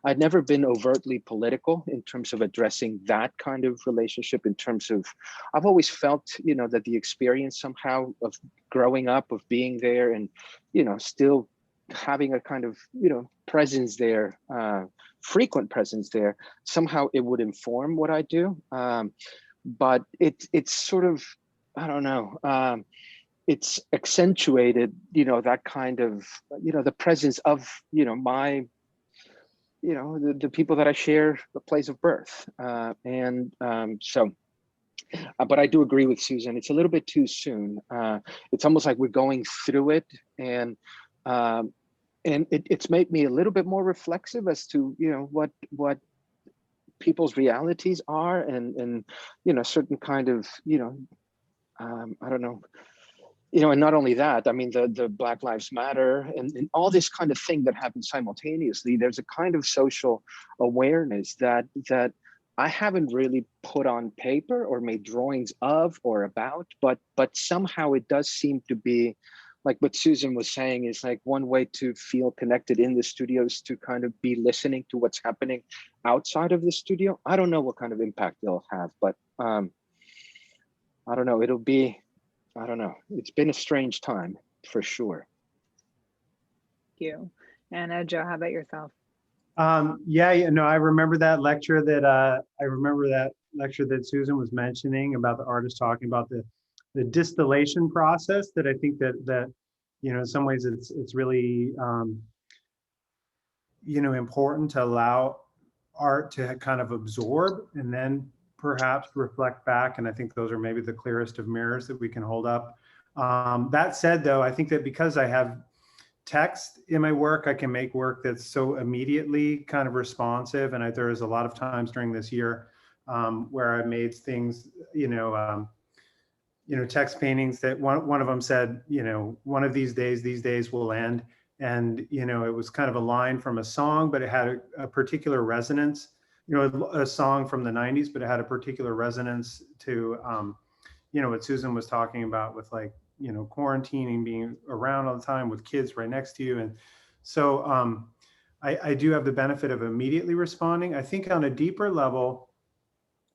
I'd never been overtly political in terms of addressing that kind of relationship. In terms of, I've always felt, that the experience somehow of growing up, of being there, and still having a kind of, presence there, frequent presence there, somehow it would inform what I do. But it's sort of, I don't know, it's accentuated, that kind of, the presence of, my, the people that I share the place of birth. But I do agree with Susan. It's a little bit too soon. It's almost like we're going through it, and it's made me a little bit more reflexive as to what people's realities are, and certain kind of I don't know. And not only that, I mean, the Black Lives Matter and all this kind of thing that happens simultaneously. There's a kind of social awareness that I haven't really put on paper or made drawings of or about, but somehow it does seem to be like what Susan was saying, is like one way to feel connected in the studio is to kind of be listening to what's happening outside of the studio. I don't know what kind of impact they'll have, but I don't know. I don't know. It's been a strange time for sure. Thank you. And Joe, how about yourself? I remember that lecture that Susan was mentioning about the artist talking about the distillation process, that I think that in some ways it's really important to allow art to kind of absorb and then perhaps reflect back. And I think those are maybe the clearest of mirrors that we can hold up. That said, though, I think that because I have text in my work, I can make work that's so immediately kind of responsive. And there was a lot of times during this year where I made things, text paintings that one of them said, one of these days will end. And, it was kind of a line from a song, but it had a particular resonance, a song from the 90s, but it had a particular resonance to, what Susan was talking about with quarantining, being around all the time with kids right next to you. And so I do have the benefit of immediately responding. I think on a deeper level,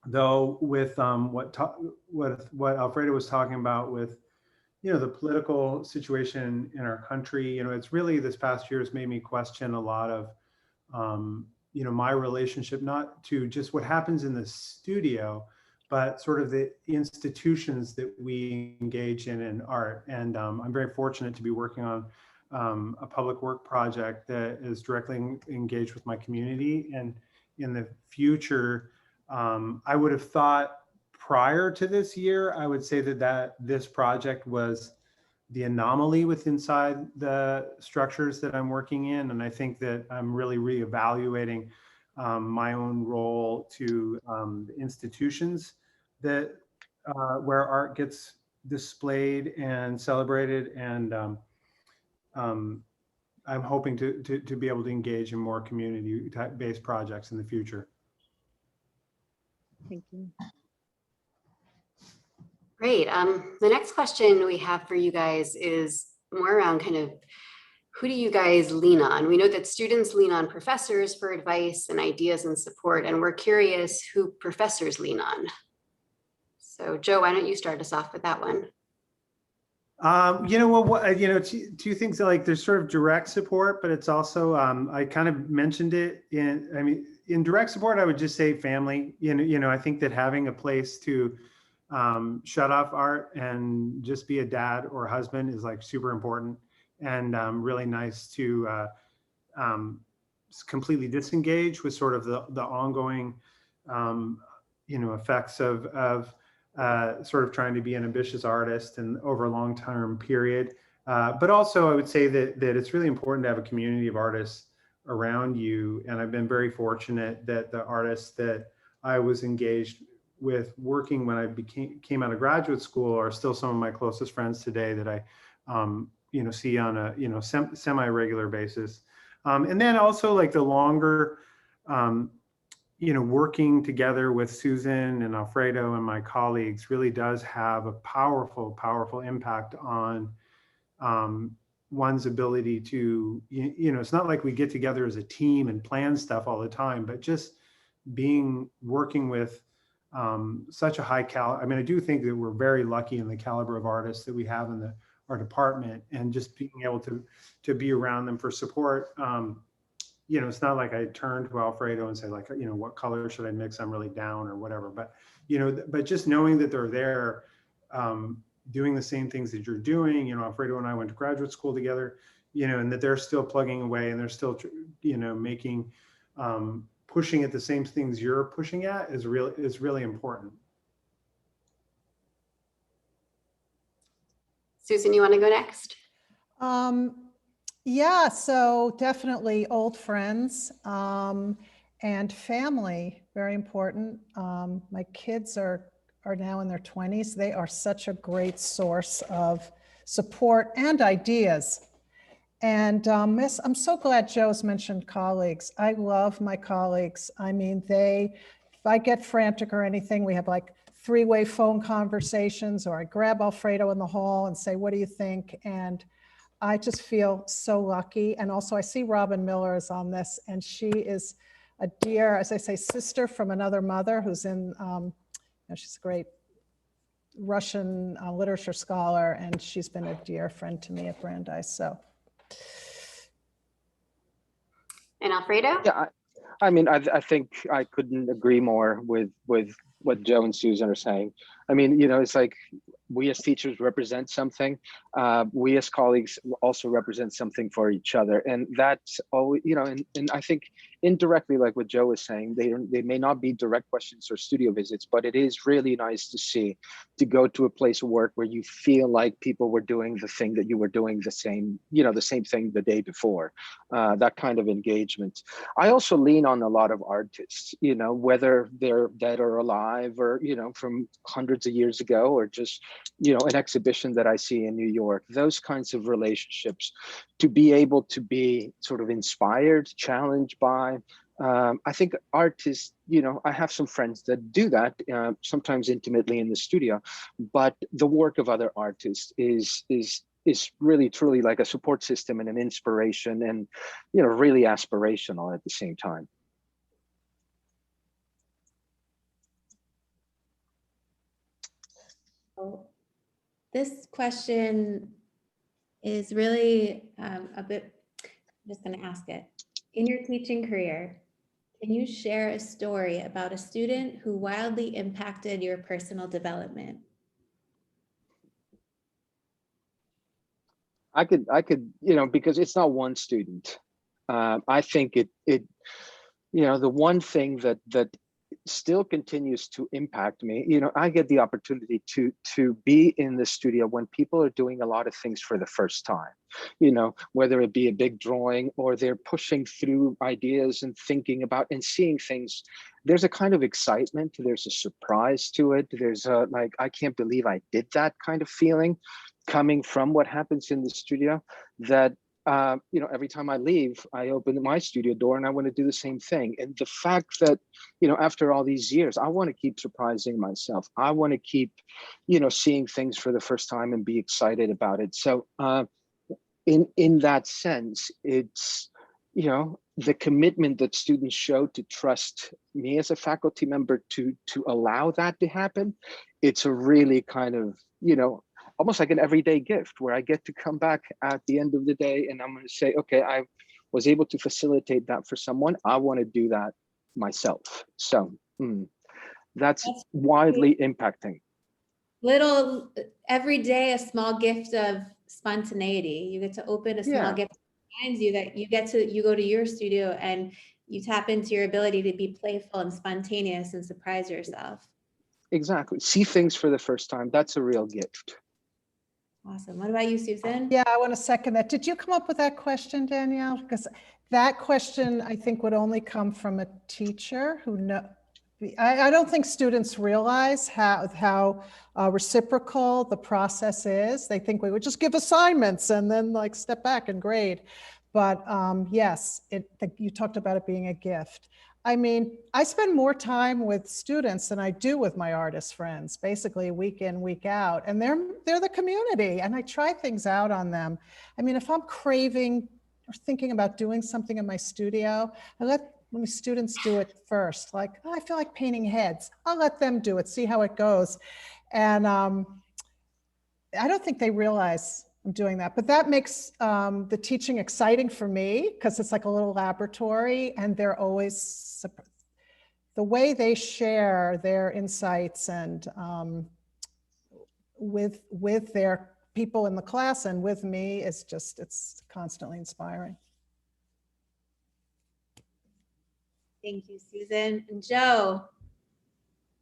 though, with what Alfredo was talking about with, the political situation in our country, it's really, this past year has made me question a lot of, my relationship, not to just what happens in the studio, but sort of the institutions that we engage in art. And I'm very fortunate to be working on a public work project that is directly engaged with my community. And in the future, I would have thought prior to this year, I would say that this project was the anomaly inside the structures that I'm working in. And I think that I'm really reevaluating my own role to the institutions that where art gets displayed and celebrated. And I'm hoping to be able to engage in more community-based projects in the future. Thank you. Great. The next question we have for you guys is more around kind of, who do you guys lean on? We know that students lean on professors for advice and ideas and support, and we're curious who professors lean on. So Joe, why don't you start us off with that one? Two things, like there's sort of direct support, but it's also, I kind of mentioned it in direct support, I would just say family. I think that having a place to shut off art and just be a dad or a husband is super important, and really nice to completely disengage with sort of the ongoing effects of sort of trying to be an ambitious artist and over a long-term period. But also I would say that it's really important to have a community of artists around you. And I've been very fortunate that the artists that I was engaged with working when I came out of graduate school are still some of my closest friends today that I see on a semi-regular basis. And then also the longer working together with Susan and Alfredo and my colleagues really does have a powerful, powerful impact on one's ability to, it's not like we get together as a team and plan stuff all the time, but just working with such a high caliber. I do think that we're very lucky in the caliber of artists that we have in the our department, and just being able to be around them for support. You know, it's not like I turn to Alfredo and say like, you know, what color should I mix? I'm really down or whatever. But, you know, but just knowing that they're there, doing the same things that you're doing. You know, Alfredo and I went to graduate school together, you know, and that they're still plugging away and they're still, you know, making, pushing at the same things you're pushing at is really important. Susan, you want to go next? Yeah, so definitely old friends and family, very important. My kids are now in their 20s. They are such a great source of support and ideas. And Miss, I'm so glad Joe's mentioned colleagues. I love my colleagues. I mean, if I get frantic or anything, we have like 3-way phone conversations, or I grab Alfredo in the hall and say, what do you think? And I just feel so lucky. And also I see Robin Miller is on this, and she is a dear, as I say, sister from another mother who's in, you know, she's a great Russian literature scholar, and she's been a dear friend to me at Brandeis. So. And Alfredo? Yeah, I mean, I think I couldn't agree more with what Joe and Susan are saying. I mean, you know, it's like we as teachers represent something. We as colleagues also represent something for each other. And that's always, you know, and I think indirectly, like what Joe was saying, they may not be direct questions or studio visits, but it is really nice to go to a place of work where you feel like people were doing the thing that you were doing the same thing the day before, that kind of engagement. I also lean on a lot of artists, you know, whether they're dead or alive, or, you know, from hundreds of years ago, or just, you know, an exhibition that I see in New York, those kinds of relationships, to be able to be sort of inspired, challenged by. I think artists, you know, I have some friends that do that, sometimes intimately in the studio, but the work of other artists is really truly like a support system and an inspiration, and, you know, really aspirational at the same time. This question is really a bit, I'm just going to ask it. In your teaching career, can you share a story about a student who wildly impacted your personal development? I could, you know, because it's not one student. I think it, you know, the one thing that still continues to impact me, you know, I get the opportunity to be in the studio when people are doing a lot of things for the first time, you know, whether it be a big drawing or they're pushing through ideas and thinking about and seeing things. There's a kind of excitement, there's a surprise to it. There's a, like, I can't believe I did that kind of feeling coming from what happens in the studio, that you know, every time I leave, I open my studio door and I want to do the same thing. And the fact that, you know, after all these years, I want to keep surprising myself. I want to keep, you know, seeing things for the first time and be excited about it. So in that sense, it's, you know, the commitment that students show to trust me as a faculty member to allow that to happen. It's a really kind of, you know, almost like an everyday gift where I get to come back at the end of the day and I'm going to say, okay, I was able to facilitate that for someone. I want to do that myself. So that's widely impacting. Little, every day, a small gift of spontaneity. You get to open a small gift that reminds you that you go to your studio and you tap into your ability to be playful and spontaneous and surprise yourself. Exactly. See things for the first time. That's a real gift. Awesome. What about you, Susan? Yeah, I want to second that. Did you come up with that question, Danielle? Because that question, I think, would only come from a teacher who know. I don't think students realize how reciprocal the process is. They think we would just give assignments and then like step back and grade. But yes, you talked about it being a gift. I mean, I spend more time with students than I do with my artist friends, basically week in, week out, and they're the community, and I try things out on them. I mean, if I'm craving or thinking about doing something in my studio, I let my students do it first. Like, oh, I feel like painting heads. I'll let them do it, see how it goes. And I don't think they realize I'm doing that. But that makes the teaching exciting for me because it's like a little laboratory, and they're always, the way they share their insights and with their people in the class and with me, is just, it's constantly inspiring. Thank you, Susan. And Joe.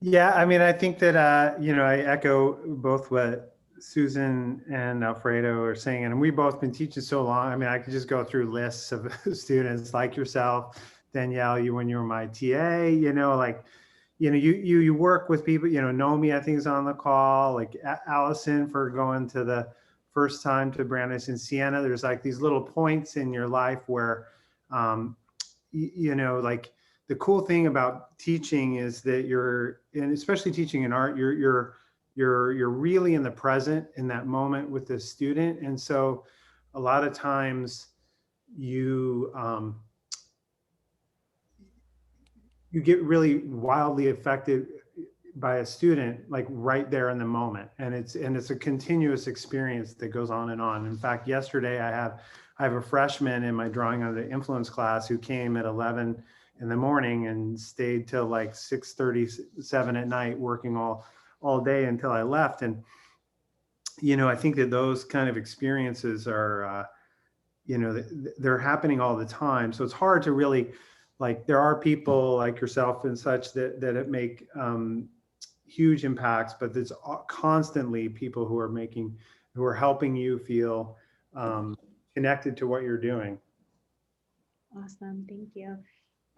Yeah, I mean, I think that, you know, I echo both what Susan and Alfredo are saying, and we've both been teaching so long. I mean, I could just go through lists of students like yourself, Danielle, you when you were my TA, you know, like, you know, you work with people, you know, Nomi, I think is on the call, like Allison for going to the first time to Brandeis in Siena. There's like these little points in your life where, you know, like the cool thing about teaching is that you're, and especially teaching in art, you're really in the present in that moment with the student. And so a lot of times you get really wildly affected by a student, like right there in the moment. And it's a continuous experience that goes on and on. In fact, yesterday I have a freshman in my drawing under the influence class who came at 11 in the morning and stayed till like 6:37 at night working all day until I left. And, you know, I think that those kind of experiences are, you know, they're happening all the time. So it's hard to really, like, there are people like yourself and such that make huge impacts, but there's constantly people who are helping you feel connected to what you're doing. Awesome, thank you.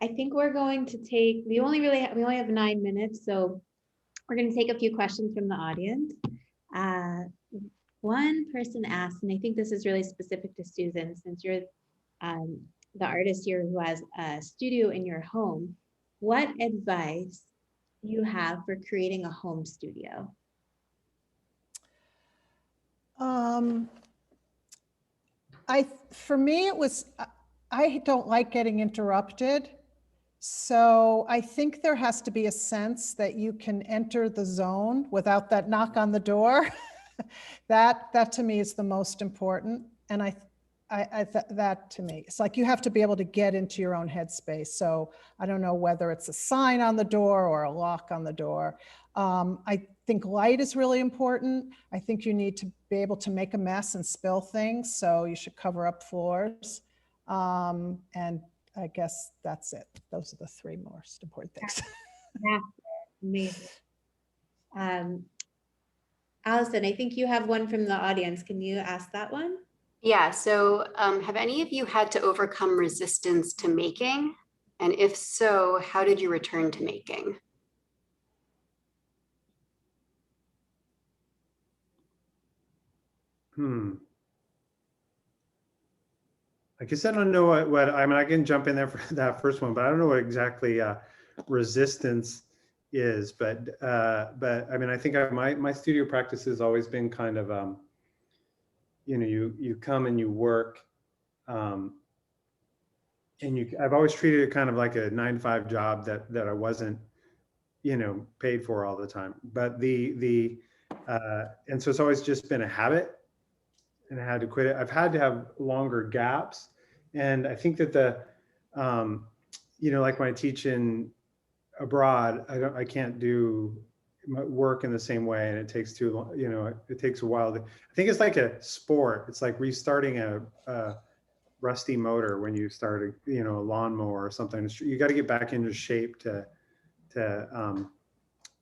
I think we're going to take, we only have 9 minutes, so we're going to take a few questions from the audience. One person asked, and I think this is really specific to Susan, since you're the artist here who has a studio in your home, what advice you have for creating a home studio? For me, it was, I don't like getting interrupted. So I think there has to be a sense that you can enter the zone without that knock on the door. That to me is the most important. And that to me, it's like you have to be able to get into your own headspace. So I don't know whether it's a sign on the door or a lock on the door. I think light is really important. I think you need to be able to make a mess and spill things. So you should cover up floors. And I guess that's it. Those are the 3 most important things. That's amazing. Allison, I think you have one from the audience. Can you ask that one? Yeah, so have any of you had to overcome resistance to making? And if so, how did you return to making? I guess I don't know what I mean, I can jump in there for that first one, but I don't know what exactly resistance is, but I mean, I think my studio practice has always been kind of, you know, you come and you work, and I've always treated it kind of like a 9-to-5 job that I wasn't, you know, paid for all the time. But and so it's always just been a habit, and I had to quit it. I've had to have longer gaps, and I think that you know, like when I teach abroad, I can't do my work in the same way, and it takes too long. You know, it takes a while. I think it's like a sport. It's like restarting a rusty motor when you start a a lawnmower or something. You got to get back into shape to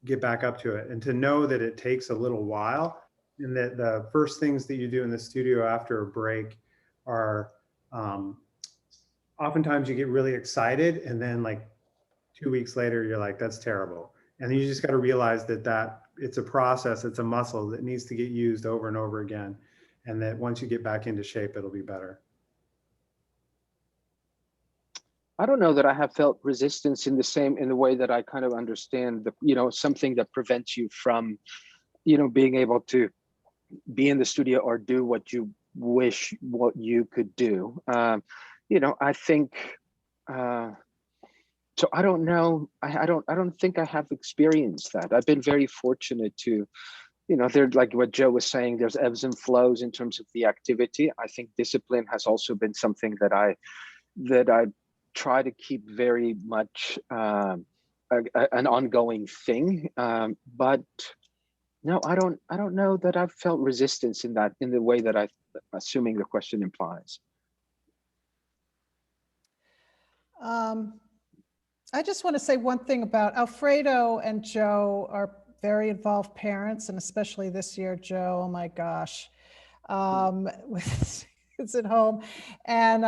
get back up to it, and to know that it takes a little while, and that the first things that you do in the studio after a break are oftentimes you get really excited, and then like 2 weeks later you're like, that's terrible. And you just got to realize that it's a process, it's a muscle that needs to get used over and over again, and that once you get back into shape, it'll be better. I don't know that I have felt resistance in the way that I kind of understand something that prevents you from, being able to be in the studio or do what you wish what you could do. I think, so I don't know. I don't think I have experienced that. I've been very fortunate to there's like what Joe was saying, there's ebbs and flows in terms of the activity. I think discipline has also been something that I try to keep very much an ongoing thing. But no, I don't know that I've felt resistance in the way that I'm assuming the question implies. I just want to say one thing about Alfredo and Joe are very involved parents, and especially this year, Joe, oh my gosh, with kids at home. And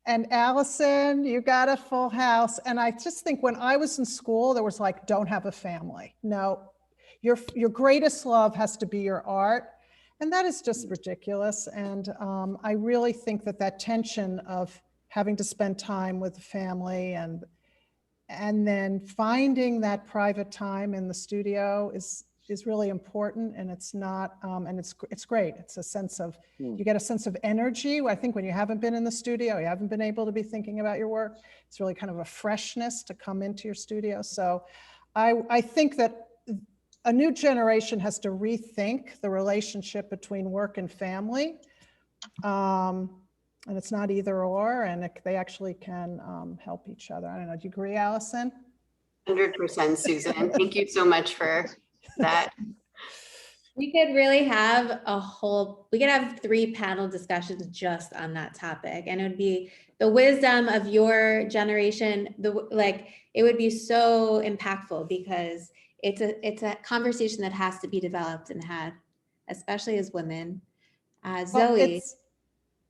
Allison, you got a full house. And I just think when I was in school, there was like, don't have a family. No, your greatest love has to be your art. And that is just ridiculous. And I really think that tension of having to spend time with the family and then finding that private time in the studio is really important. And it's not, and it's great. It's a sense of, you get a sense of energy. I think when you haven't been in the studio, you haven't been able to be thinking about your work, it's really kind of a freshness to come into your studio. So I think that a new generation has to rethink the relationship between work and family. And it's not either or, and they actually can help each other. I don't know, do you agree, Allison? 100%, Susan. Thank you so much for that. We could really have we could have 3 panel discussions just on that topic, and it would be the wisdom of your generation. It would be so impactful because it's a conversation that has to be developed and had, especially as women. Zoe.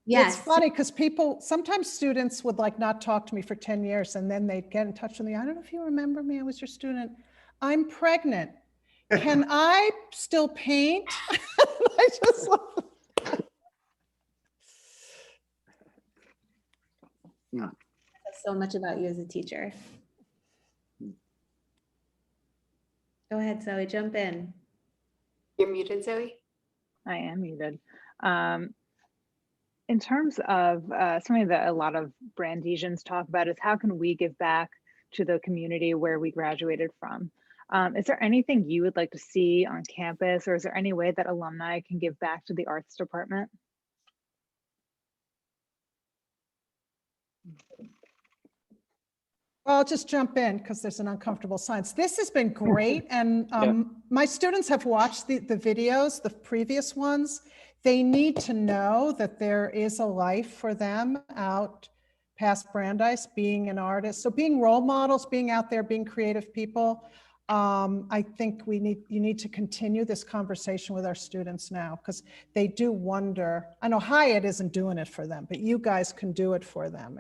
Yes. It's funny because sometimes students would not talk to me for 10 years and then they'd get in touch with me. I don't know if you remember me, I was your student. I'm pregnant. Can I still paint? I just love so much about you as a teacher. Go ahead, Zoe, jump in. You're muted, Zoe. I am muted. In terms of something that a lot of Brandesians talk about is how can we give back to the community where we graduated from? Is there anything you would like to see on campus, or is there any way that alumni can give back to the arts department? Well, I'll just jump in because there's an uncomfortable silence. This has been great. And my students have watched the videos, the previous ones. They need to know that there is a life for them out past Brandeis, being an artist. So being role models, being out there, being creative people. I think you need to continue this conversation with our students now because they do wonder. I know Hyatt isn't doing it for them, but you guys can do it for them.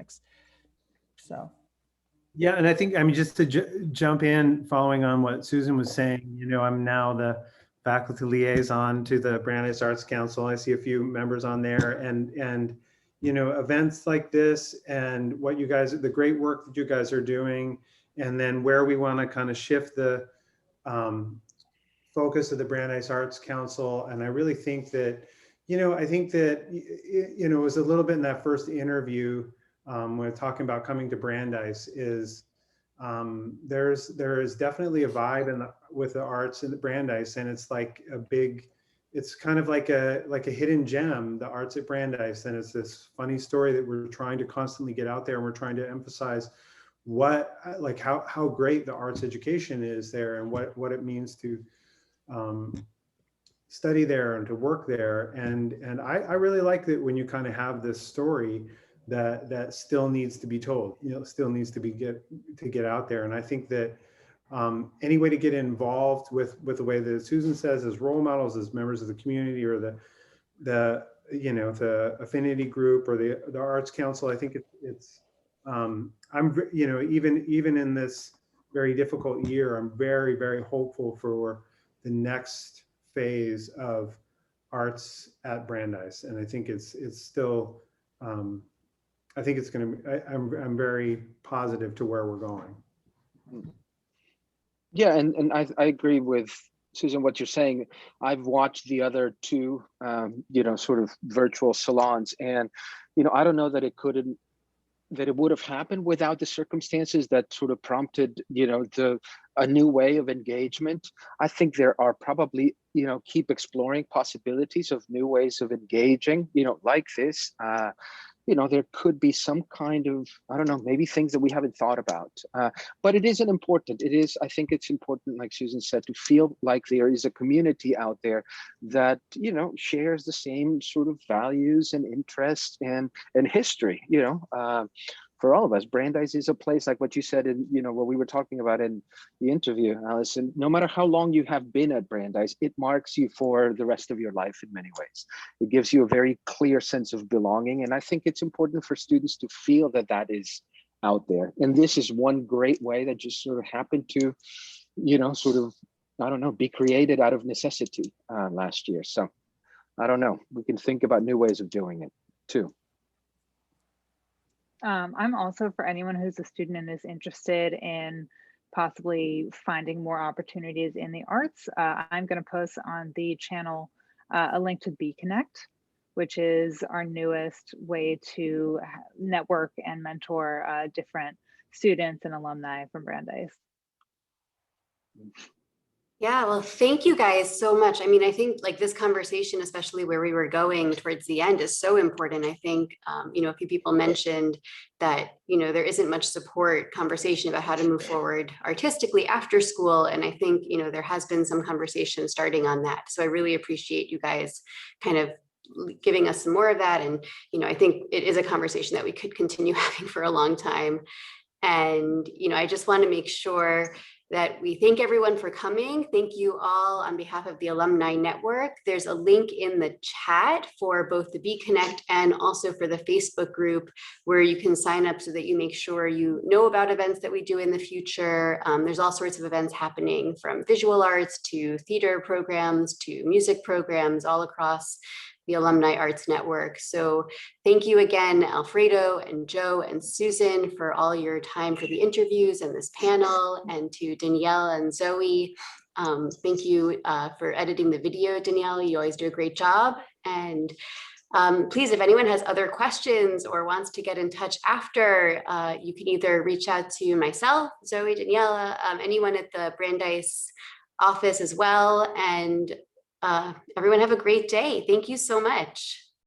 So. Yeah, and I think, just to jump in, following on what Susan was saying, I'm now the faculty liaison to the Brandeis Arts Council. I see a few members on there, and events like this and what you guys, the great work that you guys are doing, and then where we want to kind of shift the focus of the Brandeis Arts Council. And I really think that, I think that, it was a little bit in that first interview when we're talking about coming to Brandeis is there is definitely a vibe with the arts in the Brandeis, and it's like it's kind of like a hidden gem, the arts at Brandeis. And it's this funny story that we're trying to constantly get out there, and we're trying to emphasize how great the arts education is there and what it means to study there and to work there. And I really like that when you kind of have this story that still needs to be told, still needs to get out there. And I think that any way to get involved with the way that Susan says, as role models, as members of the community, or the affinity group or the Arts Council, I think it's even in this very difficult year, I'm very, very hopeful for the next phase of arts at Brandeis. And I think it's still, I think it's going to, I'm very positive to where we're going. Yeah, and I agree with Susan, what you're saying. I've watched the other 2, sort of virtual salons, and, I don't know that it couldn't that it would have happened without the circumstances that sort of prompted, a new way of engagement. I think there are probably, keep exploring possibilities of new ways of engaging, like this. There could be some kind of, I don't know, maybe things that we haven't thought about. But it isn't important. I think it's important, like Susan said, to feel like there is a community out there that, shares the same sort of values and interests and history, for all of us. Brandeis is a place, like what you said in, what we were talking about in the interview, Allison. No matter how long you have been at Brandeis, it marks you for the rest of your life in many ways. It gives you a very clear sense of belonging. And I think it's important for students to feel that that is out there. And this is one great way that just sort of happened to, be created out of necessity last year. So I don't know, we can think about new ways of doing it too. I'm also, for anyone who's a student and is interested in possibly finding more opportunities in the arts, I'm going to post on the channel a link to BConnect, which is our newest way to network and mentor different students and alumni from Brandeis. Yeah, well, thank you guys so much. I mean, I think like this conversation, especially where we were going towards the end, is so important. I think, a few people mentioned that, there isn't much support conversation about how to move forward artistically after school. And I think, there has been some conversation starting on that. So I really appreciate you guys kind of giving us some more of that. And, I think it is a conversation that we could continue having for a long time. And, I just want to make sure that we thank everyone for coming. Thank you all on behalf of the Alumni Network. There's a link in the chat for both the BConnect and also for the Facebook group where you can sign up so that you make sure you know about events that we do in the future. There's all sorts of events happening, from visual arts to theater programs to music programs all across the Alumni Arts Network. So thank you again, Alfredo and Joe and Susan, for all your time for the interviews and this panel, and to Danielle and Zoe. Thank you for editing the video, Danielle. You always do a great job. And please, if anyone has other questions or wants to get in touch after, you can either reach out to myself, Zoe, Daniela, anyone at the Brandeis office as well. And everyone have a great day. Thank you so much.